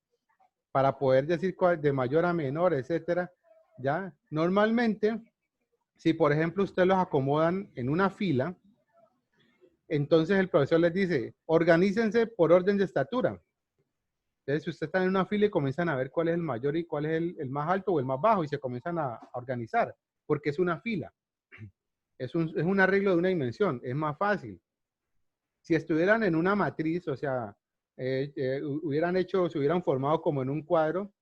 para poder decir de mayor a menor, etcétera. ¿Ya? Normalmente, si por ejemplo usted los acomodan en una fila, entonces el profesor les dice, organícense por orden de estatura. Entonces, si ustedes están en una fila y comienzan a ver cuál es el mayor y cuál es el más alto o el más bajo y se comienzan a organizar, porque es una fila. Es un arreglo de 1 dimensión, es más fácil. Si estuvieran en una matriz, o sea, se hubieran formado como en un cuadro,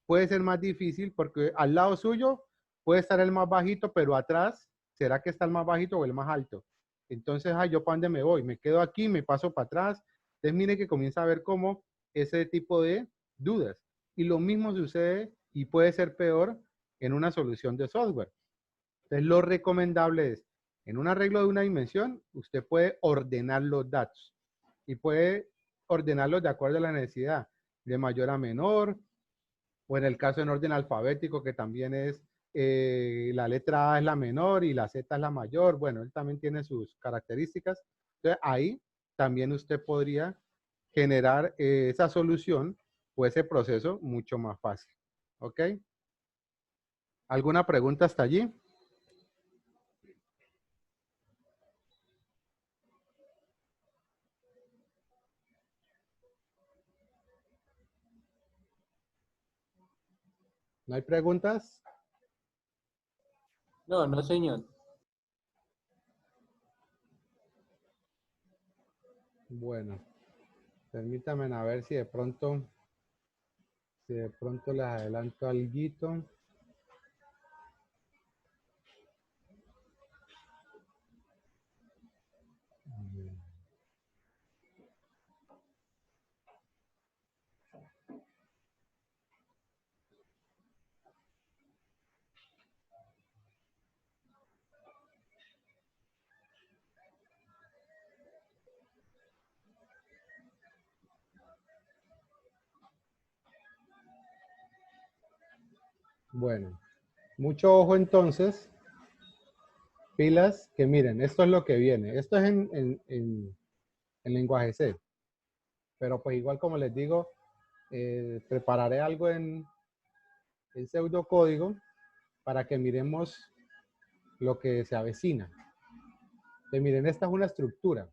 puede ser más difícil porque al lado suyo puede estar el más bajito, pero atrás, ¿será que está el más bajito o el más alto? Entonces, ¿yo para dónde me voy? ¿Me quedo aquí? ¿Me paso para atrás? Entonces, mire que comienza a ver cómo ese tipo de dudas. Y lo mismo sucede y puede ser peor en una solución de software. Entonces, lo recomendable es, en un arreglo de 1 dimensión, usted puede ordenar los datos y puede ordenarlos de acuerdo a la necesidad, de mayor a menor, o en el caso en orden alfabético, que también es la letra A es la menor y la Z es la mayor. Bueno, él también tiene sus características. Entonces, ahí también usted podría generar esa solución o ese proceso mucho más fácil. ¿Ok? ¿Alguna pregunta hasta allí? ¿No hay preguntas? No, no, señor. Bueno, permítanme a ver si de pronto les adelanto alguito. Bueno, mucho ojo entonces. Pilas, que miren, esto es lo que viene. Esto es en lenguaje C. Pero pues igual como les digo, prepararé algo en pseudocódigo para que miremos lo que se avecina. Entonces, miren, esta es una estructura.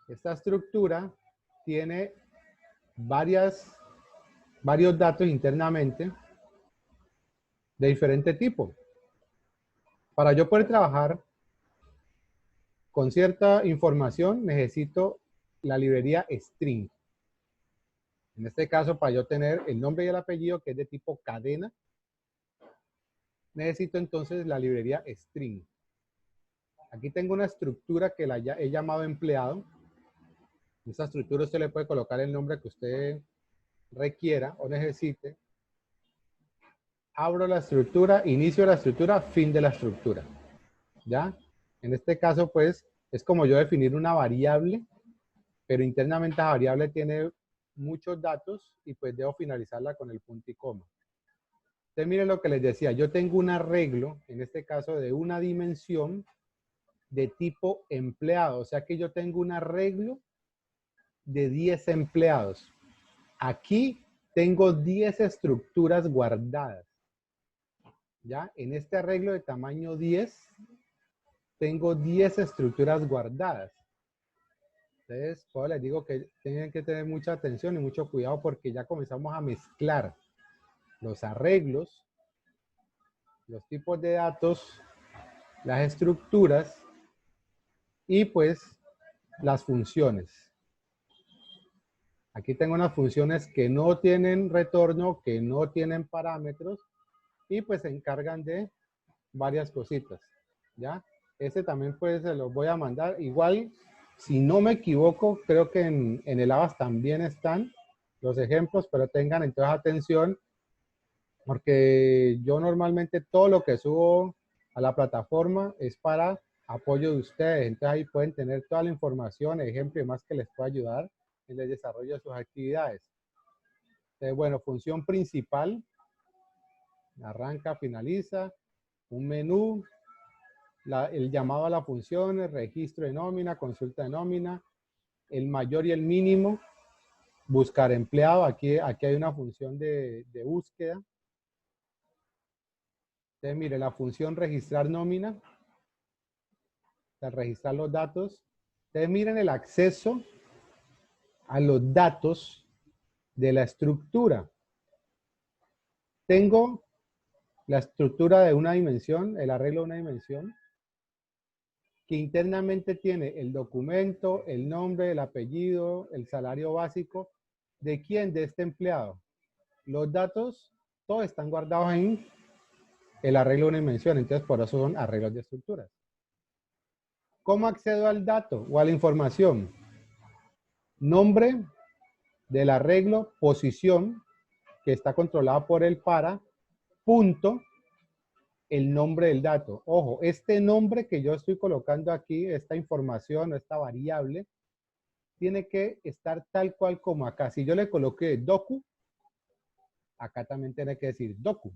Esta estructura tiene varios datos internamente de diferente tipo. Para yo poder trabajar con cierta información, necesito la librería string. En este caso, para yo tener el nombre y el apellido, que es de tipo cadena, necesito entonces la librería string. Aquí tengo una estructura que he llamado empleado. En esta estructura usted le puede colocar el nombre que usted requiera o necesite. Abro la estructura, inicio la estructura, fin de la estructura. ¿Ya? En este caso, pues, es como yo definir una variable, pero internamente esa variable tiene muchos datos y pues debo finalizarla con el punto y coma. Entonces, miren lo que les decía. Yo tengo un arreglo, en este caso de 1 dimensión, de tipo empleado. O sea que yo tengo un arreglo de 10 empleados. Aquí tengo 10 estructuras guardadas. ¿Ya? En este arreglo de tamaño 10, tengo 10 estructuras guardadas. Entonces, pues les digo que tienen que tener mucha atención y mucho cuidado porque ya comenzamos a mezclar los arreglos, los tipos de datos, las estructuras y pues las funciones. Aquí tengo unas funciones que no tienen retorno, que no tienen parámetros y pues se encargan de varias cositas, ¿ya? Este también pues se los voy a mandar. Igual, si no me equivoco, creo que en el Avast también están los ejemplos, pero tengan entonces atención Porque yo normalmente todo lo que subo a la plataforma es para apoyo de ustedes. Entonces ahí pueden tener toda la información, ejemplo y más que les pueda ayudar en el desarrollo de sus actividades. Entonces, bueno, función principal, arranca, finaliza, un menú, el llamado a la función, el registro de nómina, consulta de nómina, el mayor y el mínimo, buscar empleado. Aquí hay una función de búsqueda. Entonces, mire, la función registrar nómina, registrar los datos. Ustedes miren el acceso a los datos de la estructura. Tengo la estructura de una dimensión, el arreglo de una dimensión, que internamente tiene el documento, el nombre, el apellido, el salario básico. ¿De quién? De este empleado. Los datos, todos están guardados en el arreglo de una dimensión, entonces por eso son arreglos de estructuras. ¿Cómo accedo al dato o a la información? Nombre del arreglo, posición, que está controlada por el para, punto, el nombre del dato. Ojo, este nombre que yo estoy colocando aquí, esta información, esta variable, tiene que estar tal cual como acá. Si yo le coloqué docu, acá también tiene que decir docu.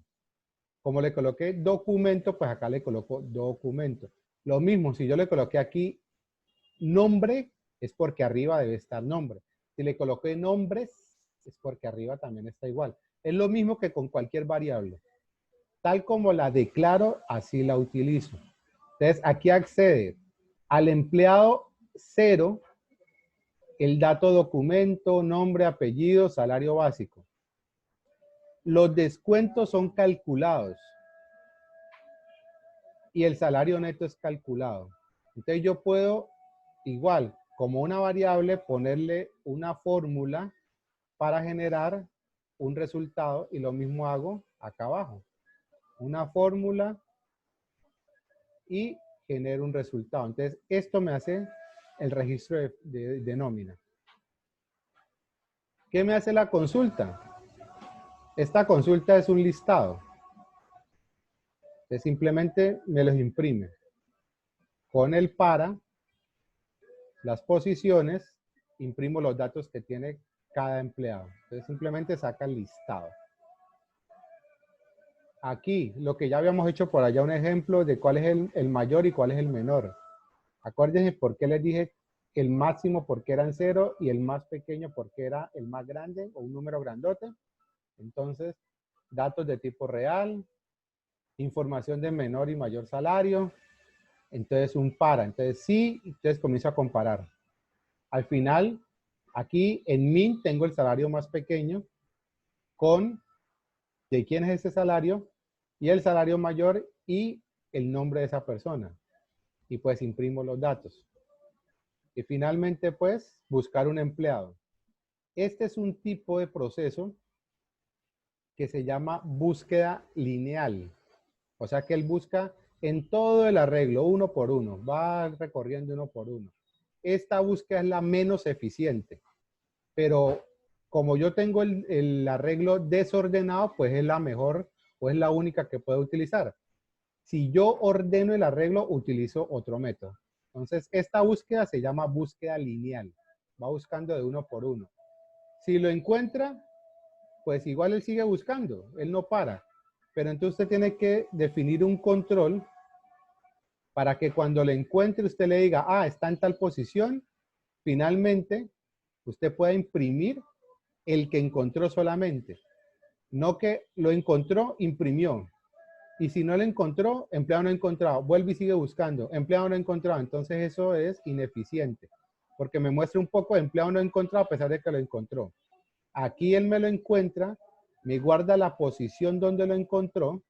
Como le coloqué documento, pues acá le coloco documento. Lo mismo, si yo le coloqué aquí nombre, es porque arriba debe estar nombre. Si le coloqué nombres, es porque arriba también está igual. Es lo mismo que con cualquier variable. Tal como la declaro, así la utilizo. Entonces, aquí accede al empleado 0, el dato documento, nombre, apellido, salario básico. Los descuentos son calculados y el salario neto es calculado. Entonces yo puedo, igual, como una variable, ponerle una fórmula para generar un resultado y lo mismo hago acá abajo. Una fórmula y genero un resultado. Entonces esto me hace el registro de nómina. ¿Qué me hace la consulta? Esta consulta es un listado. Entonces simplemente me los imprime. Con el para, las posiciones, imprimo los datos que tiene cada empleado. Entonces simplemente saca el listado. Aquí, lo que ya habíamos hecho por allá, un ejemplo de cuál es el mayor y cuál es el menor. Acuérdense por qué les dije el máximo porque eran 0 y el más pequeño porque era el más grande o un número grandote. Entonces, datos de tipo real, información de menor y mayor salario. Entonces, un para. Entonces, sí, entonces comienzo a comparar. Al final, aquí en min tengo el salario más pequeño con de quién es ese salario y el salario mayor y el nombre de esa persona. Y pues imprimo los datos. Y finalmente, pues, buscar un empleado. Este es un tipo de proceso que se llama búsqueda lineal. O sea que él busca en todo el arreglo, uno por uno, va recorriendo uno por uno. Esta búsqueda es la menos eficiente, pero como yo tengo el arreglo desordenado, pues es la mejor o es la única que puedo utilizar. Si yo ordeno el arreglo, utilizo otro método. Entonces, esta búsqueda se llama búsqueda lineal. Va buscando de uno por uno. Si lo encuentra, pues igual él sigue buscando, él no para. Pero entonces usted tiene que definir un control para que cuando le encuentre usted le diga, ah, está en tal posición, finalmente usted pueda imprimir el que encontró solamente. No que lo encontró, imprimió. Y si no lo encontró, empleado no encontrado, vuelve y sigue buscando, empleado no encontrado. Entonces eso es ineficiente, porque me muestra un poco de empleado no encontrado a pesar de que lo encontró. Aquí él me lo encuentra, me guarda la posición donde lo encontró.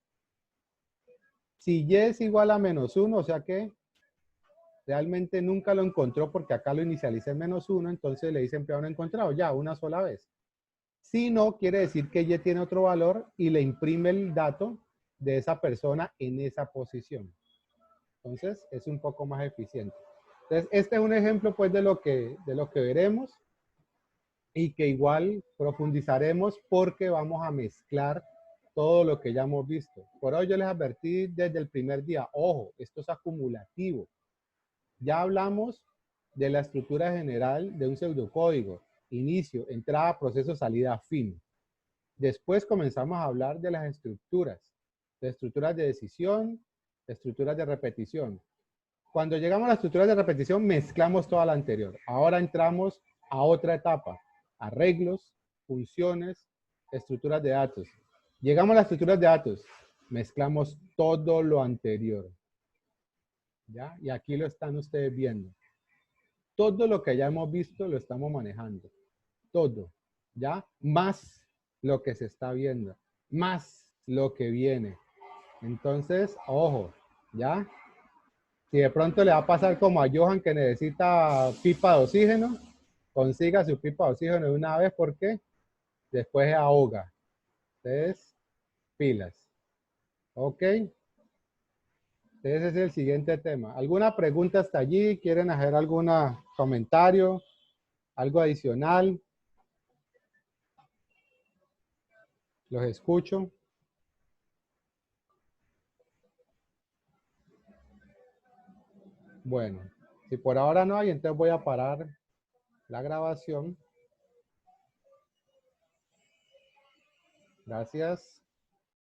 Si y es igual a -1, o sea que realmente nunca lo encontró porque acá lo inicializa en -1, entonces le dice empleado no encontrado, ya, una sola vez. Si no, quiere decir que y tiene otro valor y le imprime el dato de esa persona en esa posición. Entonces, es un poco más eficiente. Entonces, este es un ejemplo pues de lo que veremos y que igual profundizaremos porque vamos a mezclar todo lo que ya hemos visto. Por hoy yo les advertí desde el primer día, ojo, esto es acumulativo. Ya hablamos de la estructura general de un pseudocódigo, inicio, entrada, proceso, salida, fin. Después comenzamos a hablar de las estructuras de decisión, de estructuras de repetición. Cuando llegamos a las estructuras de repetición, mezclamos toda la anterior. Ahora entramos a otra etapa, arreglos, funciones, estructuras de datos. Llegamos a las estructuras de datos, mezclamos todo lo anterior. ¿Ya? Y aquí lo están ustedes viendo. Todo lo que ya hemos visto lo estamos manejando. Todo. ¿Ya? Más lo que se está viendo. Más lo que viene. Entonces, ojo. ¿Ya? Si de pronto le va a pasar como a Johan que necesita pipa de oxígeno, consiga su pipa de oxígeno de una vez porque después se ahoga. Entonces, pilas. ¿Ok? Ese es el siguiente tema. ¿Alguna pregunta hasta allí? ¿Quieren hacer algún comentario? ¿Algo adicional? Los escucho. Bueno, si por ahora no hay, entonces voy a parar la grabación. Gracias.